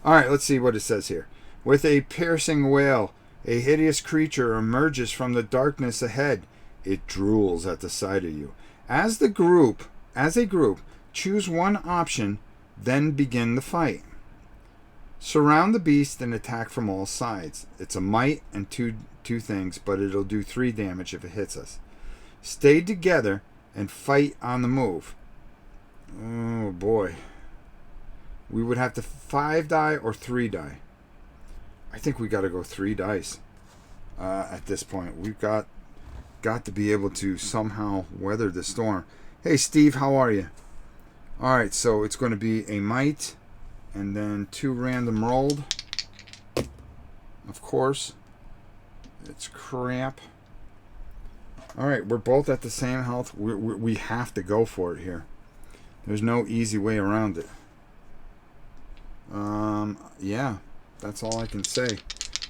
Alright, let's see what it says here. With a piercing wail, a hideous creature emerges from the darkness ahead. It drools at the sight of you. As a group, choose one option, then begin the fight. Surround the beast and attack from all sides. It's a might and two things, but it'll do 3 damage if it hits us. Stay together and fight on the move. Oh boy. We would have to 5 die or 3 die. I think we got to go 3 dice at this point. We've got to be able to somehow weather the storm. Hey Steve, how are you? Alright, so it's going to be a might and then 2 random rolled. Of course. It's crap. Alright, we're both at the same health. We have to go for it here. There's no easy way around it. Yeah, that's all I can say.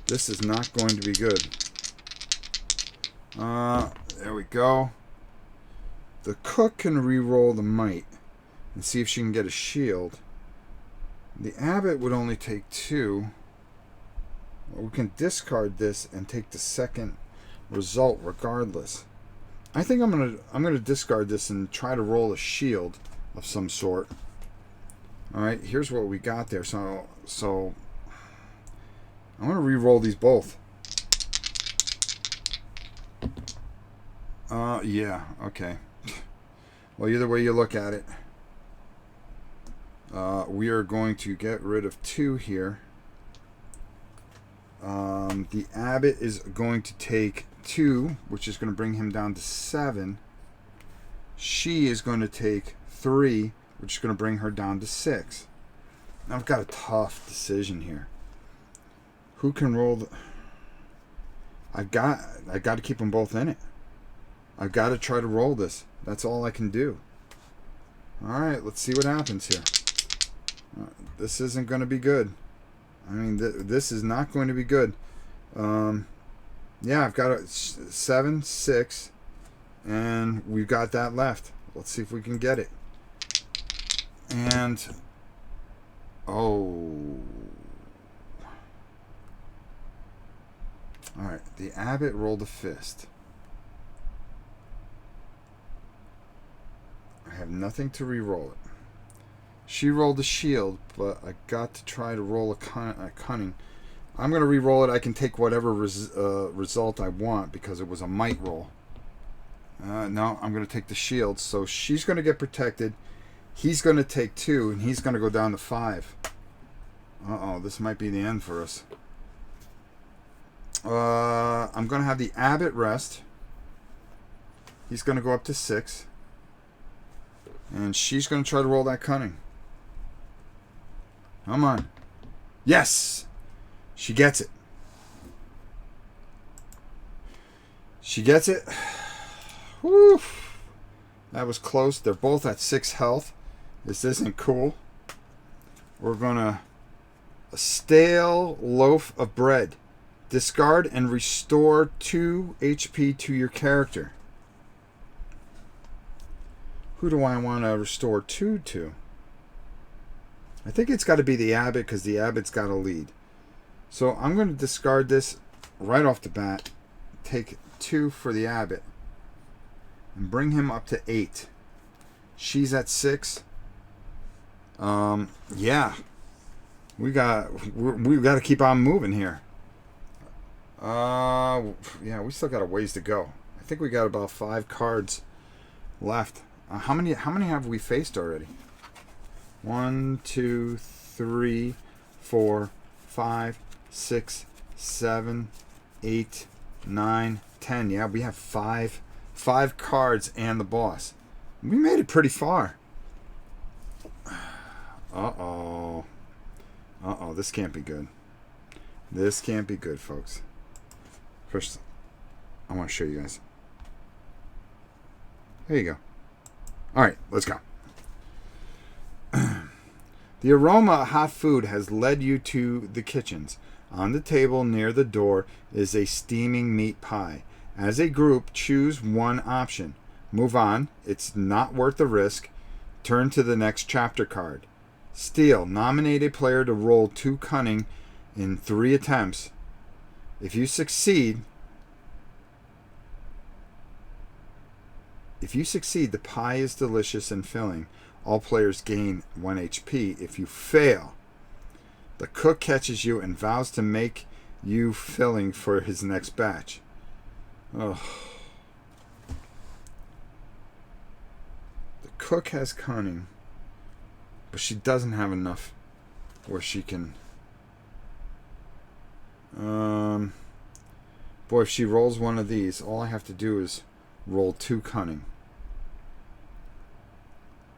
This is not going to be good. There we go. The cook can re-roll the might and see if she can get a shield. The abbot would only take 2. We can discard this and take the second result regardless. I think I'm gonna discard this and try to roll a shield of some sort. All right, here's what we got there. So I'm gonna re-roll these both. Yeah, okay. Well, either way you look at it, we are going to get rid of 2 here. The abbot is going to take 2, which is going to bring him down to 7. She is going to take 3, which is going to bring her down to 6. Now I've got a tough decision here. Who can roll the... I got to keep them both in it. I've got to try to roll this. That's all I can do. Alright, let's see what happens here. This isn't going to be good. I mean, this is not going to be good. Yeah, I've got a 7, 6, and we've got that left. Let's see if we can get it. And, oh. Alright, the abbot rolled a fist. I have nothing to re-roll it. She rolled a shield, but I got to try to roll a cunning. I'm going to re-roll it. I can take whatever result I want because it was a might roll. No, I'm going to take the shield. So she's going to get protected. He's going to take 2, and he's going to go down to 5. Uh-oh, this might be the end for us. I'm going to have the abbot rest. He's going to go up to 6. And she's going to try to roll that cunning. Come on. Yes! She gets it. She gets it. Woo! That was close. They're both at 6 health. This isn't cool. We're going to... A stale loaf of bread. Discard and restore 2 HP to your character. Who do I want to restore 2 to? I think it's got to be the abbot because the abbot's got a lead. So I'm going to discard this right off the bat. Take 2 for the abbot. And bring him up to 8. She's at 6. Yeah. We got to keep on moving here. Yeah, we still got a ways to go. I think we got about 5 cards left. How many have we faced already? 1, 2, 3, 4, 5, 6, 7, 8, 9, 10. Yeah, we have 5 cards and the boss. We made it pretty far. Uh-oh. Uh-oh, this can't be good. This can't be good, folks. First, I want to show you guys. There you go. All right, let's go. The aroma of hot food has led you to the kitchens. On the table near the door is a steaming meat pie. As a group, choose one option. Move on. It's not worth the risk. Turn to the next chapter card. Steal. Nominate a player to roll 2 cunning in 3 attempts. If you succeed, the pie is delicious and filling. All players gain 1 HP. If you fail, the cook catches you and vows to make you filling for his next batch. Ugh. The cook has cunning, but she doesn't have enough where she can... Boy, if she rolls one of these, all I have to do is roll 2 cunning.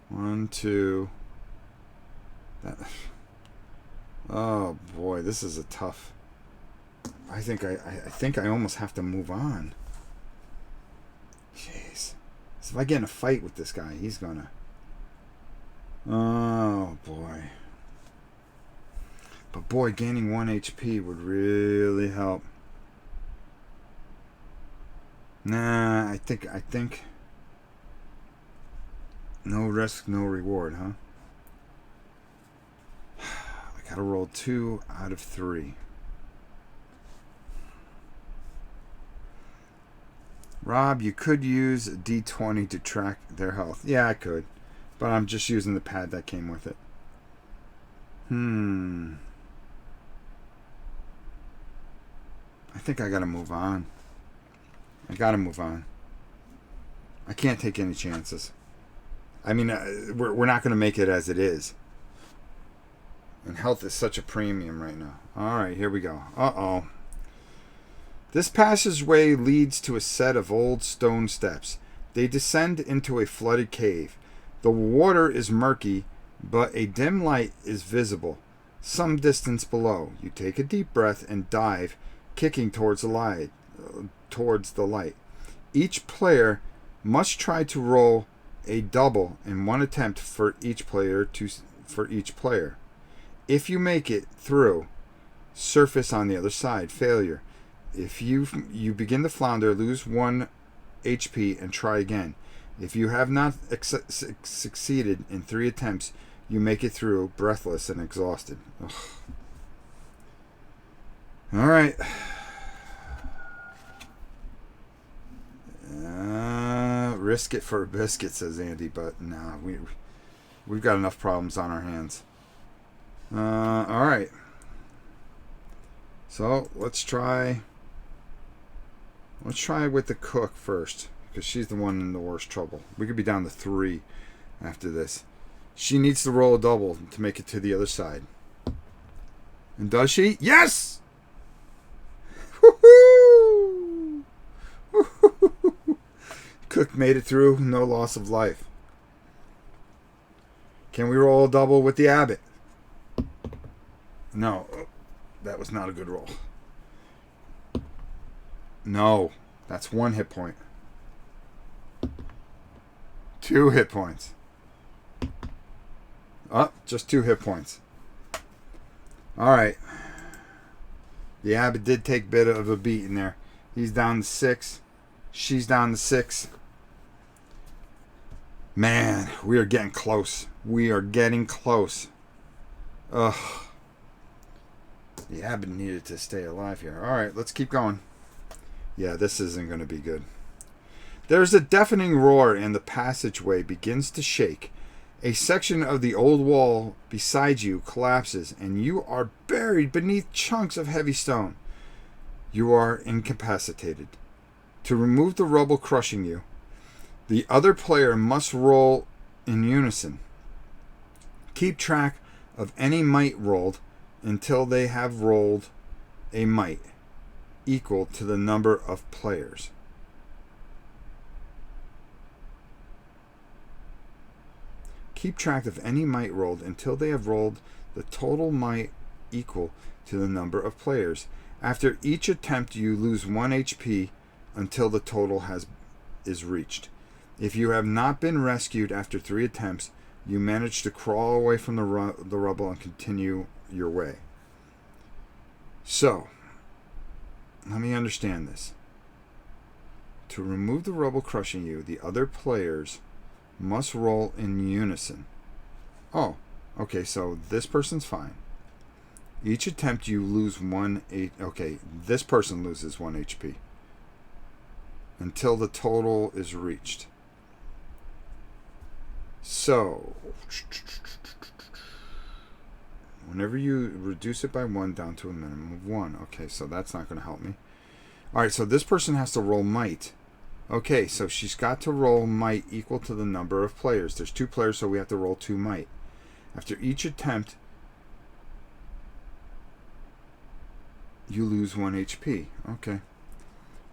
1, 2. That. Oh boy, this is a tough. I think I almost have to move on. Jeez. So if I get in a fight with this guy, he's gonna. Oh boy. But boy, gaining 1 HP would really help. Nah, I think. No risk, no reward, huh? I gotta roll 2 out of 3. Rob, you could use a D20 to track their health. Yeah, I could. But I'm just using the pad that came with it. I think I gotta move on. I can't take any chances. I mean, we're not going to make it as it is. And health is such a premium right now. All right, here we go. Uh-oh. This passageway leads to a set of old stone steps. They descend into a flooded cave. The water is murky, but a dim light is visible. Some distance below, you take a deep breath and dive, kicking towards the light. Each player must try to roll a double in 1 attempt for each player. If you make it through, surface on the other side. Failure. If you begin to flounder, lose 1 HP and try again. If you have not succeeded in 3 attempts, you make it through breathless and exhausted. Ugh. All right. Risk it for a biscuit, says Andy, but nah, we've got enough problems on our hands. All right. So let's try with the cook first, because she's the one in the worst trouble. We could be down to 3 after this. She needs to roll a double to make it to the other side. And does she? Yes! Woohoo! Cook made it through, no loss of life. Can we roll a double with the abbot? No, that was not a good roll. No, that's 1 hit point. 2 hit points. Oh, just 2 hit points. Alright. The abbot did take a bit of a beat in there. He's down to 6. She's down to 6. Man, we are getting close. We are getting close. Ugh. The abbot needed to stay alive here. Alright, let's keep going. Yeah, this isn't going to be good. There's a deafening roar and the passageway begins to shake. A section of the old wall beside you collapses and you are buried beneath chunks of heavy stone. You are incapacitated. To remove the rubble crushing you, the other player must roll in unison. Keep track of any might rolled until they have rolled a might equal to the number of players. Keep track of any might rolled until they have rolled the total might equal to the number of players. After each attempt, you lose 1 HP until the total is reached. If you have not been rescued after 3 attempts, you manage to crawl away from the rubble and continue your way. So, let me understand this. To remove the rubble crushing you, the other players must roll in unison. Oh, okay, so this person's fine. Each attempt you lose 1 okay, this person loses 1 HP until the total is reached. So, whenever you reduce it by 1 down to a minimum of 1. Okay, so that's not going to help me. Alright, so this person has to roll might. Okay, so she's got to roll might equal to the number of players. There's 2 players, so we have to roll 2 might. After each attempt, you lose 1 HP. Okay.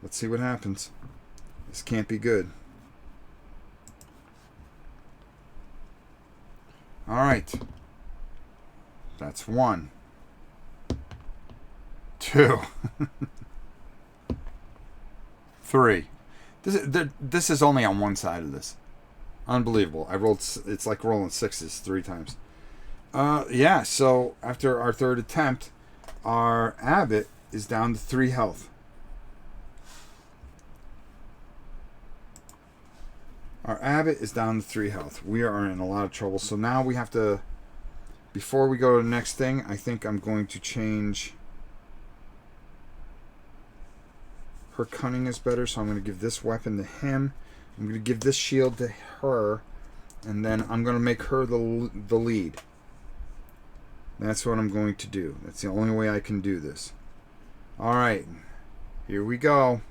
Let's see what happens. This can't be good. Alright. That's 1. 2. 3. This is only on one side of this. Unbelievable. It's like rolling 6s 3 times. Yeah, so after our 3rd attempt, our abbot is down to 3 health. Our abbot is down to 3 health. We are in a lot of trouble. So now we have to, before we go to the next thing, I think I'm going to change. Her cunning is better, so I'm going to give this weapon to him. I'm going to give this shield to her. And then I'm going to make her the lead. That's what I'm going to do. That's the only way I can do this. Alright. Here we go.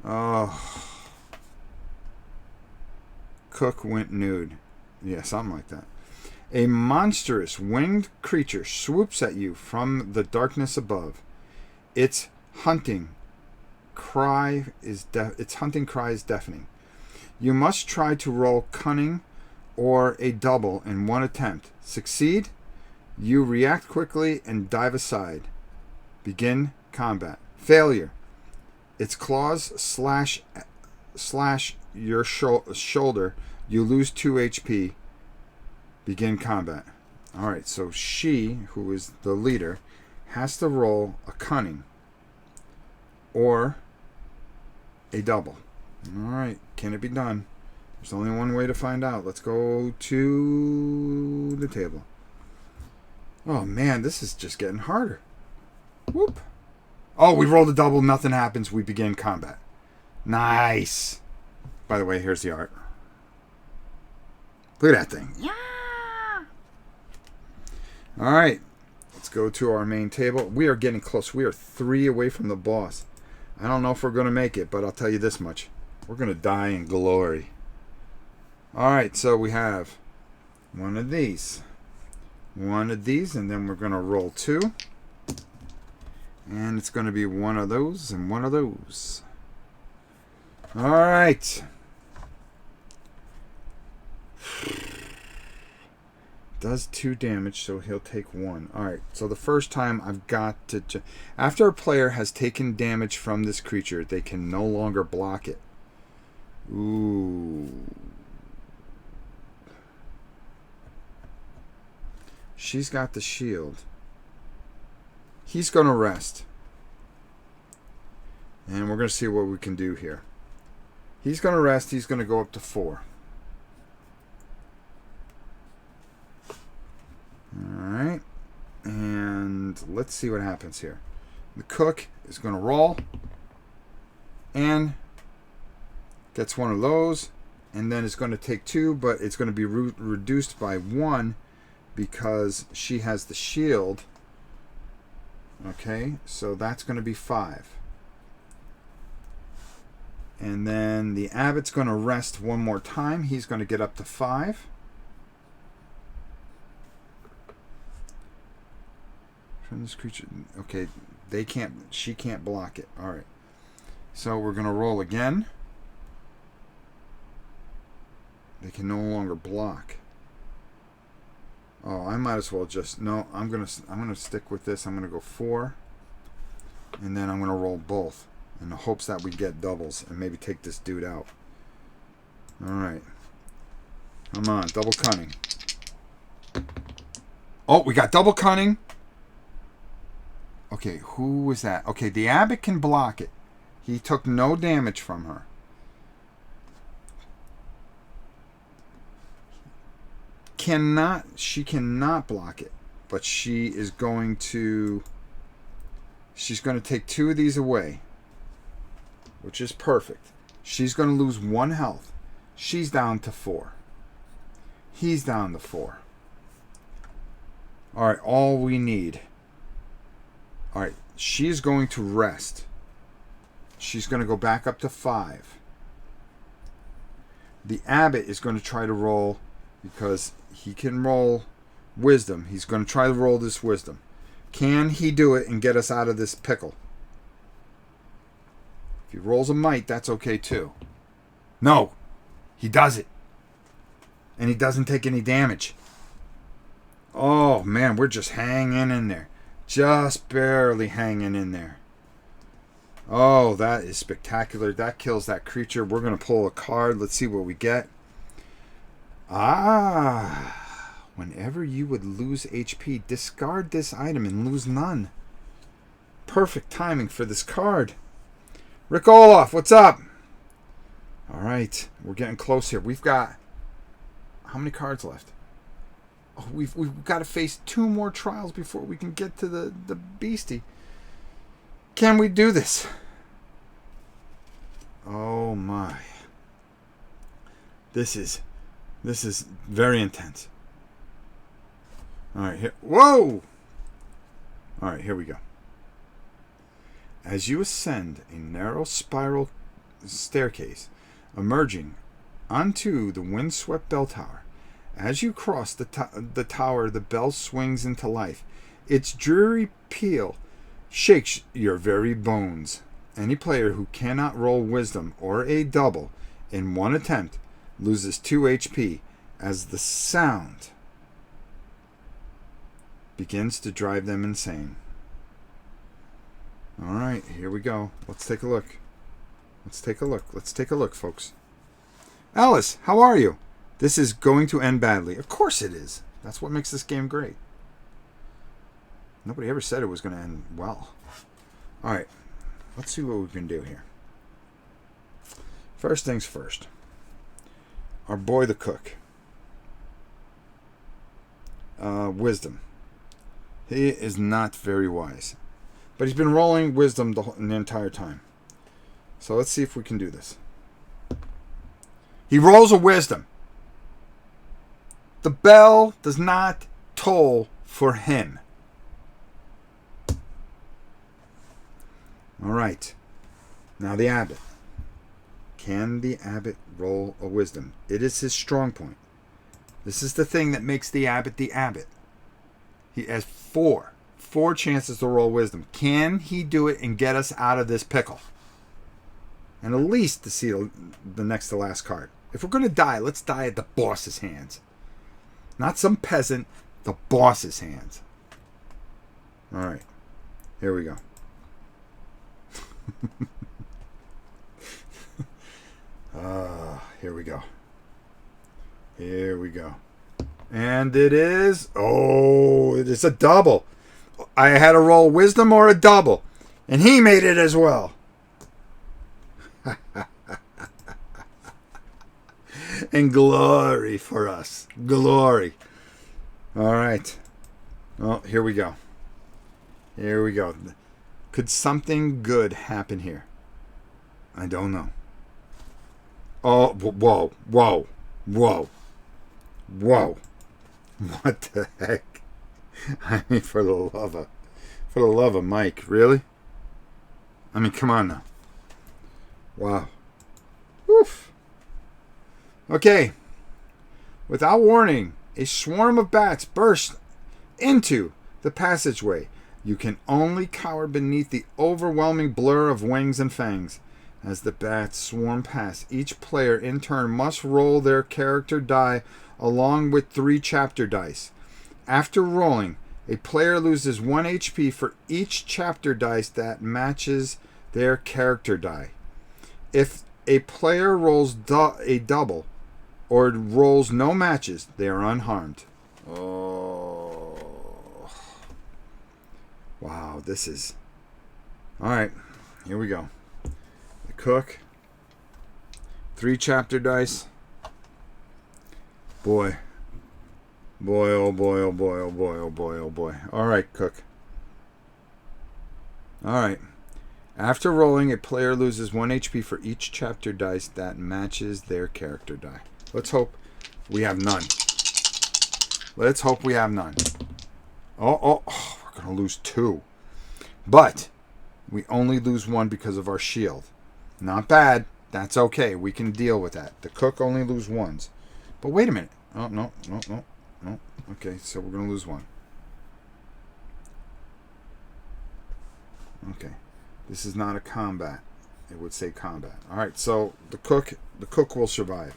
Oh. Cook went nude. Yeah, something like that. A monstrous winged creature swoops at you from the darkness above. Its hunting cry is deafening. You must try to roll cunning or a double in 1 attempt. Succeed, you react quickly and dive aside. Begin combat. Failure. Its claws slash your shoulder. You lose 2 HP. Begin combat. Alright, so she, who is the leader, has to roll a cunning or a double. Alright, can it be done? There's only one way to find out. Let's go to the table. Oh man, this is just getting harder. Whoop. Oh, we rolled a double, nothing happens, we begin combat. Nice. By the way, here's the art. Look at that thing. Yeah. All right. Let's go to our main table. We are getting close. We are 3 away from the boss. I don't know if we're going to make it, but I'll tell you this much. We're going to die in glory. All right. So we have one of these. One of these, and then we're going to roll 2. And it's going to be one of those and one of those. All right. Does 2 damage, so he'll take 1. All right. So the first time I've got to... After a player has taken damage from this creature, they can no longer block it. Ooh. She's got the shield. He's going to rest. And we're going to see what we can do here. He's going to rest. He's going to go up to 4. Alright. And let's see what happens here. The cook is going to roll. And gets one of those. And then it's going to take 2, but it's going to be reduced by 1 because she has the shield. Okay, so that's going to be 5. And then the abbot's going to rest one more time. He's going to get up to 5. From this creature. Okay, she can't block it. All right. So we're going to roll again. They can no longer block. Oh, I might as well just... No, I'm gonna stick with this. I'm gonna go 4. And then I'm gonna roll both. In the hopes that we get doubles and maybe take this dude out. Alright. Come on, double cunning. Oh, we got double cunning. Okay, who was that? Okay, the abbot can block it. He took no damage from her. She cannot block it, but she's going to take 2 of these away, which is perfect. She's going to lose 1 health. She's down to 4. He's down to 4. All right, all we need. All right, she's going to rest. She's going to go back up to 5. The abbot is going to try to roll because he can roll wisdom. He's going to try to roll this wisdom. Can he do it and get us out of this pickle? If he rolls a might, that's okay too. No, he does it. And he doesn't take any damage. Oh, man, we're just hanging in there. Just barely hanging in there. Oh, that is spectacular. That kills that creature. We're going to pull a card. Let's see what we get. Whenever you would lose HP, discard this item and lose none. Perfect timing for this card. Rick Olaf, what's up? All right, we're getting close here. We've got how many cards left? Oh, we've got to face 2 more trials before we can get to the beastie. Can we do this? Oh my. This is very intense. All right, here. Whoa! All right, here we go. As you ascend a narrow spiral staircase, emerging onto the windswept bell tower, as you cross the tower, the bell swings into life. Its dreary peal shakes your very bones. Any player who cannot roll wisdom or a double in one attempt loses 2 HP as the sound begins to drive them insane. All right, here we go. Let's take a look. Let's take a look, folks. Alice, how are you? This is going to end badly. Of course it is. That's what makes this game great. Nobody ever said it was going to end well. All right, let's see what we can do here. First things first. Our boy the cook. Wisdom. He is not very wise. But he's been rolling wisdom the entire time. So let's see if we can do this. He rolls a wisdom. The bell does not toll for him. All right. Now the abbot. Can the abbot roll a wisdom? It is his strong point. This is the thing that makes the abbot the abbot. He has four chances to roll wisdom. Can he do it and get us out of this pickle? And at least to see the next to last card. If we're going to die, let's die at the boss's hands. Not some peasant, the boss's hands. All right. Here we go. Here we go. Here we go. And it is... Oh, it is a double. I had to roll wisdom or a double. And he made it as well. And glory for us. Glory. All right. Well, here we go. Here we go. Could something good happen here? I don't know. Oh, whoa, whoa, whoa, whoa. What the heck? I mean, for the love of Mike, really? I mean, come on now. Wow. Woof. Okay. Without warning, a swarm of bats burst into the passageway. You can only cower beneath the overwhelming blur of wings and fangs. As the bats swarm past, each player in turn must roll their character die along with 3 chapter dice. After rolling, a player loses 1 HP for each chapter dice that matches their character die. If a player rolls a double or rolls no matches, they are unharmed. Oh. Wow, this is... Alright, here we go. The cook. 3 chapter dice. Boy. Boy, oh boy, oh boy, oh boy, oh boy, oh boy. Alright, cook. Alright. After rolling, a player loses 1 HP for each chapter dice that matches their character die. Let's hope we have none. Let's hope we have none. Oh, we're going to lose 2. But we only lose 1 because of our shield. Not bad. That's okay. We can deal with that. The cook only lose 1s. But wait a minute. Oh, no. Okay, so we're going to lose 1. Okay. This is not a combat. It would say combat. All right, so the cook will survive.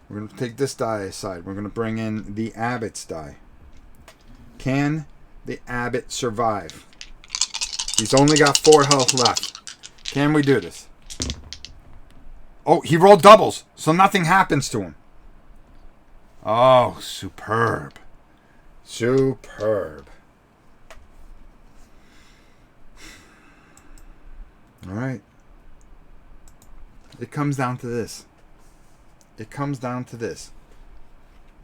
We're going to take this die aside. We're going to bring in the abbot's die. Can the abbot survive? He's only got 4 health left. Can we do this? Oh, he rolled doubles, so nothing happens to him. Oh, superb. Superb. All right. It comes down to this. It comes down to this.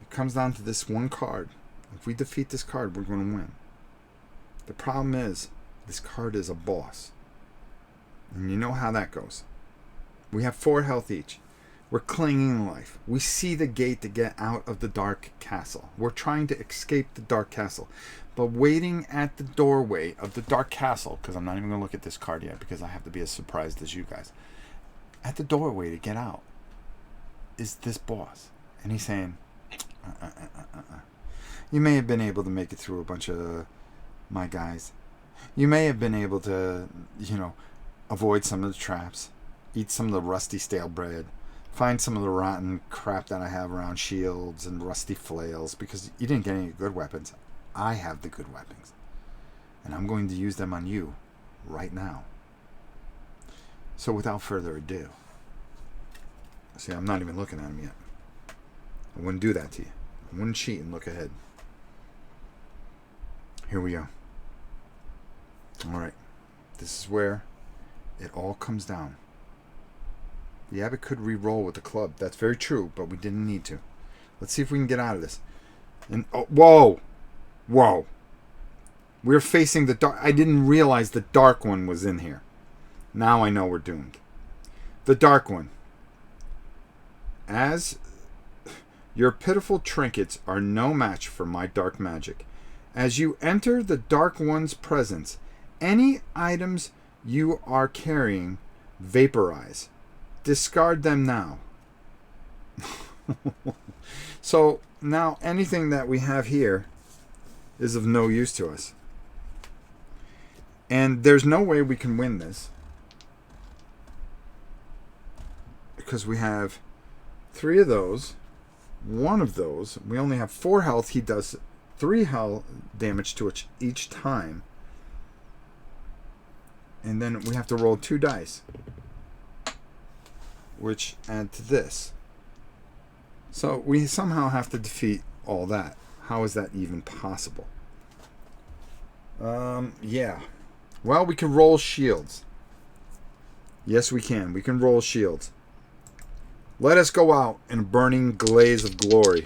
It comes down to this one card. If we defeat this card, we're going to win. The problem is, this card is a boss. And you know how that goes. We have 4 health each. We're clinging to life. We see the gate to get out of the dark castle. We're trying to escape the dark castle. But waiting at the doorway of the dark castle, because I'm not even going to look at this card yet because I have to be as surprised as you guys. At the doorway to get out is this boss. And he's saying, You may have been able to make it through a bunch of my guys. You may have been able to, avoid some of the traps. Eat some of the rusty stale bread. Find some of the rotten crap that I have around shields and rusty flails because you didn't get any good weapons. I have the good weapons. And I'm going to use them on you right now. So without further ado. See, I'm not even looking at him yet. I wouldn't do that to you. I wouldn't cheat and look ahead. Here we go. Alright. This is where it all comes down. The abbot could re-roll with the club. That's very true, but we didn't need to. Let's see if we can get out of this. And whoa! We're facing the dark. I didn't realize the dark one was in here. Now I know we're doomed. The Dark One. As your pitiful trinkets are no match for my dark magic. As you enter the Dark One's presence, any items you are carrying vaporize. Discard them now. So now anything that we have here is of no use to us. And there's no way we can win this. Because we have 3 of those. 1 of those. We only have 4 health. He does 3 health damage to each time. And then we have to roll 2 dice. Which add to this. So we somehow have to defeat all that. How is that even possible? Yeah. Well, we can roll shields. Yes, we can. We can roll shields. Let us go out in a burning blaze of glory.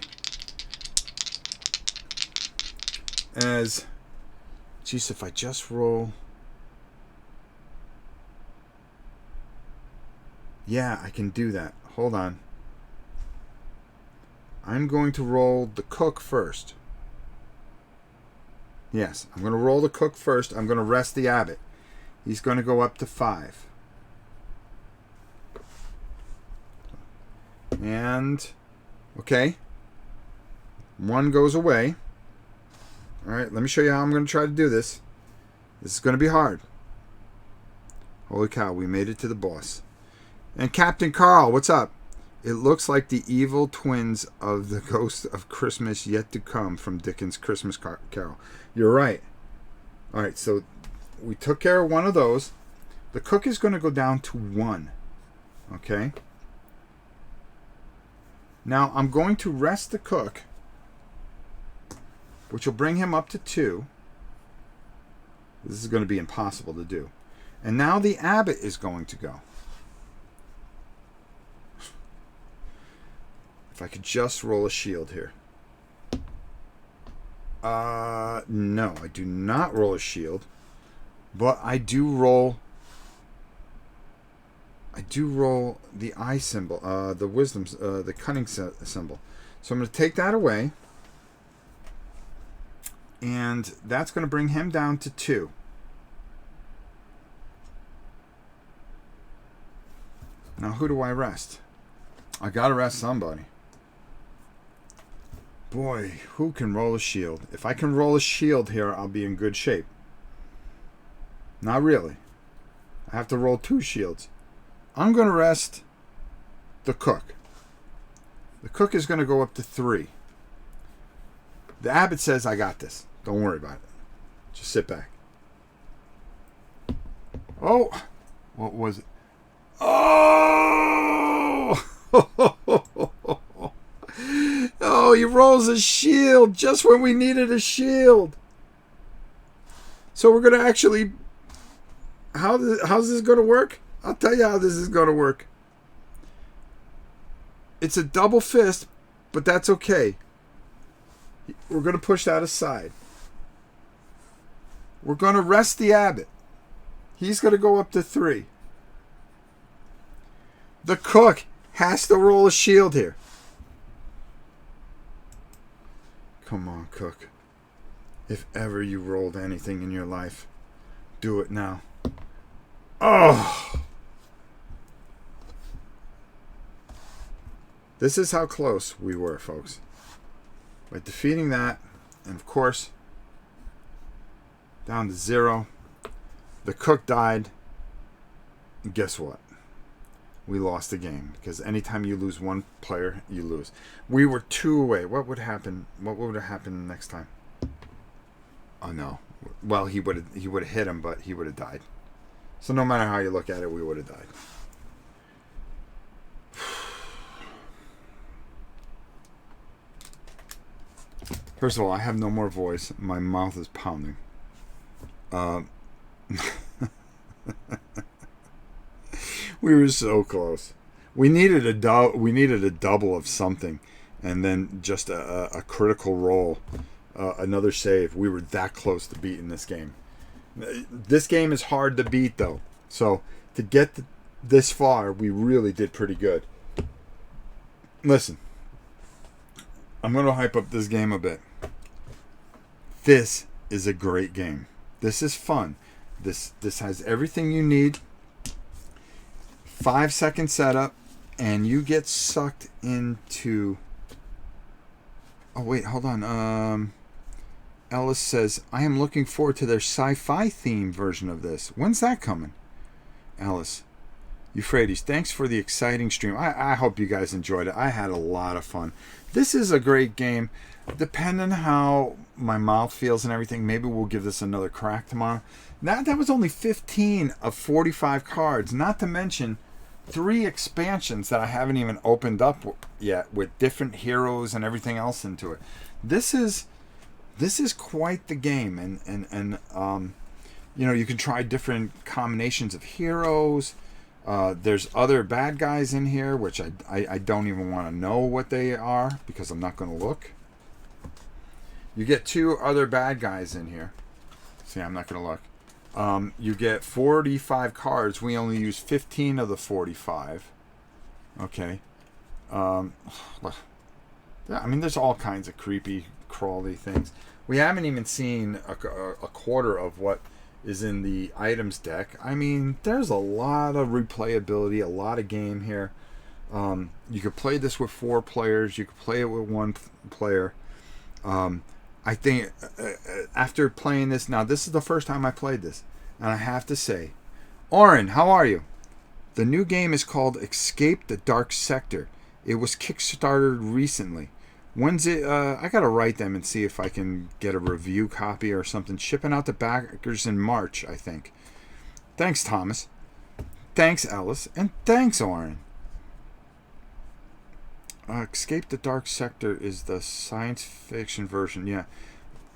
As... Jeez, if I just roll... Yeah, I can do that. Hold on. I'm going to roll the cook first. Yes, I'm going to roll the cook first. I'm going to rest the abbot. He's going to go up to 5. And, okay. 1 goes away. Alright, let me show you how I'm going to try to do this. This is going to be hard. Holy cow, we made it to the boss. And Captain Carl, what's up? It looks like the evil twins of the Ghost of Christmas Yet to Come from Dickens' Christmas Carol. You're right. Alright, so we took care of 1 of those. The cook is going to go down to 1. Okay? Now, I'm going to rest the cook, which will bring him up to 2. This is going to be impossible to do. And now the abbot is going to go. If I could just roll a shield here. No, I do not roll a shield. But I do roll the eye symbol, the wisdom, the cunning symbol. So I'm going to take that away. And that's going to bring him down to 2. Now who do I rest? I got to rest somebody. Boy, who can roll a shield? If I can roll a shield here, I'll be in good shape. Not really. I have to roll 2 shields. I'm going to rest the cook. The cook is going to go up to 3. The abbot says, I got this. Don't worry about it. Just sit back. Oh! What was it? Oh! Oh, he rolls a shield just when we needed a shield. So we're going to actually... How's this going to work? I'll tell you how this is going to work. It's a double fist, but that's okay. We're going to push that aside. We're going to rest the abbot. He's going to go up to 3. The cook has to roll a shield here. Come on, cook. If ever you rolled anything in your life, do it now. Oh! This is how close we were, folks. By defeating that, and of course, down to 0. The cook died. And guess what? We lost the game. Because anytime you lose 1 player, you lose. We were 2 away. What would happen? What would have happened next time? Oh no. Well, he would have hit him, but he would have died. So no matter how you look at it, we would have died. First of all, I have no more voice. My mouth is pounding. We were so close. We needed a double of something, and then just a critical roll, another save. We were that close to beating this game. This game is hard to beat, though. So to get this far, we really did pretty good. Listen, I'm going to hype up this game a bit. This is a great game. This is fun. This has everything you need. 5-second setup, and you get sucked into... Oh, wait, hold on. Ellis says, I am looking forward to their sci-fi theme version of this. When's that coming? Ellis. Euphrates, thanks for the exciting stream. I hope you guys enjoyed it. I had a lot of fun. This is a great game. Depending on how my mouth feels and everything, maybe we'll give this another crack tomorrow. That was only 15 of 45 cards, not to mention 3 expansions that I haven't even opened up yet with different heroes and everything else into it. This is quite the game, and you know, you can try different combinations of heroes. There's other bad guys in here, which I don't even want to know what they are because I'm not going to look. You get 2 other bad guys in here. See, I'm not going to look. You get 45 cards. We only use 15 of the 45. Okay. Yeah, I mean, there's all kinds of creepy, crawly things. We haven't even seen a quarter of what is in the items deck. I mean, there's a lot of replayability, a lot of game here. You could play this with 4 players. You could play it with 1 player. I think after playing this, now this is the first time I played this, and I have to say, Oren, how are you? The new game is called Escape the Dark Sector. It was kickstarted recently. When's it? I gotta write them and see if I can get a review copy or something. Shipping out to backers in March, I think. Thanks, Thomas. Thanks, Ellis, and thanks, Oren. Escape the Dark Sector is the science fiction version. Yeah.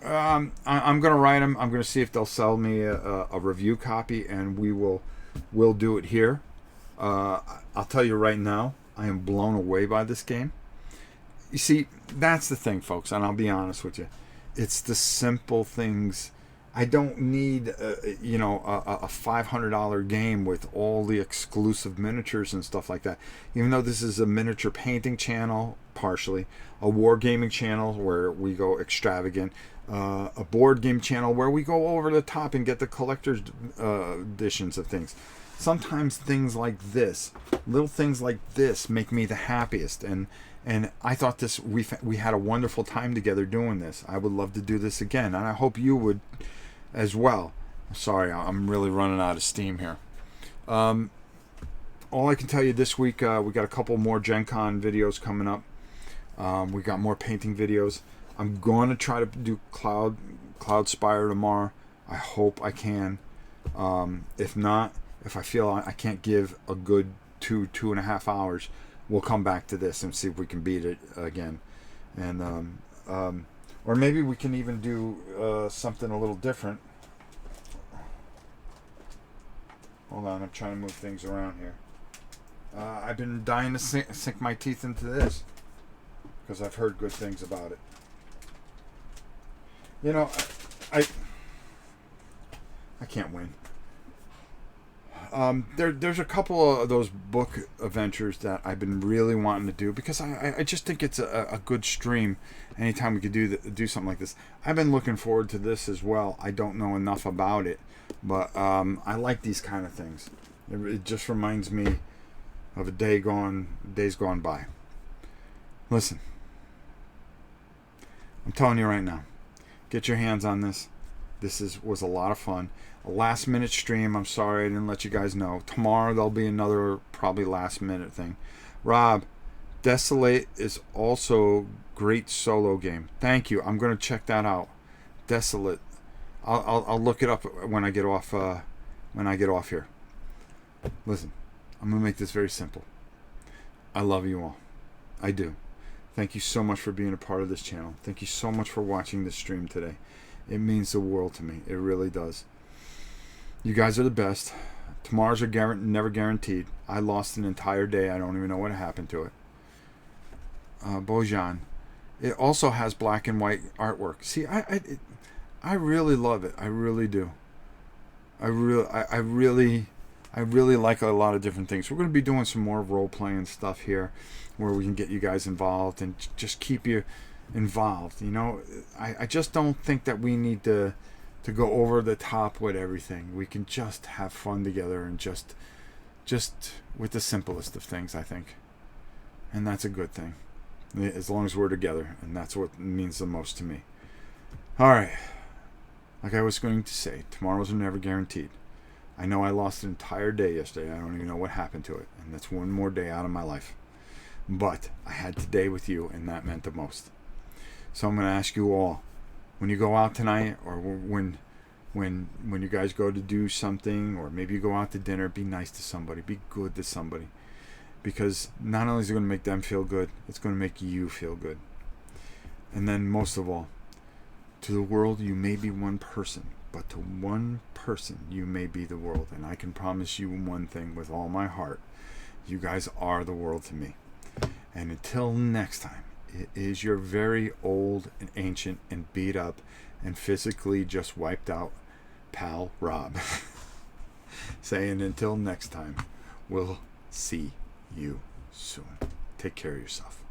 I'm going to write them. I'm going to see if they'll sell me a review copy, and we'll do it here. I'll tell you right now, I am blown away by this game. You see, that's the thing, folks, and I'll be honest with you. It's the simple things. I don't need, a $500 game with all the exclusive miniatures and stuff like that. Even though this is a miniature painting channel, partially, a wargaming channel where we go extravagant, a board game channel where we go over the top and get the collector's editions of things. Sometimes things like this, little things like this, make me the happiest. And I thought we had a wonderful time together doing this. I would love to do this again, and I hope you would as well. Sorry, I'm really running out of steam here. All I can tell you this week, we got a couple more Gen Con videos coming up. We got more painting videos. I'm going to try to do Cloud Spire tomorrow. I hope I can. If not, if I feel I can't give a good 2.5 hours, we'll come back to this and see if we can beat it again. And or maybe we can even do something a little different. Hold on, I'm trying to move things around here. I've been dying to sink my teeth into this because I've heard good things about it. You know, I can't win. There's a couple of those book adventures that I've been really wanting to do because I just think it's a good stream anytime we could do something like this. I've been looking forward to this as well. I don't know enough about it, but I like these kind of things. It just reminds me of days gone by. Listen, I'm telling you right now, get your hands on this. This was a lot of fun. A last minute stream. I'm sorry I didn't let you guys know. Tomorrow there'll be another probably last minute thing. Rob, Desolate is also great solo game. Thank you. I'm going to check that out. Desolate. I'll look it up when I get off here. Listen, I'm going to make this very simple. I love you all. I do. Thank you so much for being a part of this channel. Thank you so much for watching this stream today. It means the world to me. It really does. You guys are the best. Tomorrow's are never guaranteed. I lost an entire day. I don't even know what happened to it. Bojan. It also has black and white artwork. See, I really love it. I really do. I really I really like a lot of different things. We're going to be doing some more role-playing stuff here where we can get you guys involved and just keep you involved. You know, I just don't think that we need to go over the top with everything. We can just have fun together and just with the simplest of things, I think. And that's a good thing. As long as we're together, and that's what means the most to me. All right. Like I was going to say, tomorrows are never guaranteed. I know I lost an entire day yesterday. I don't even know what happened to it. And that's one more day out of my life. But I had today with you, and that meant the most. So I'm going to ask you all, when you go out tonight, or when you guys go to do something, or maybe you go out to dinner, be nice to somebody. Be good to somebody. Because not only is it going to make them feel good, it's going to make you feel good. And then most of all, to the world, you may be one person, but to one person, you may be the world. And I can promise you one thing with all my heart. You guys are the world to me. And until next time, it is your very old and ancient and beat up and physically just wiped out pal Rob saying until next time, we'll see you soon. Take care of yourself.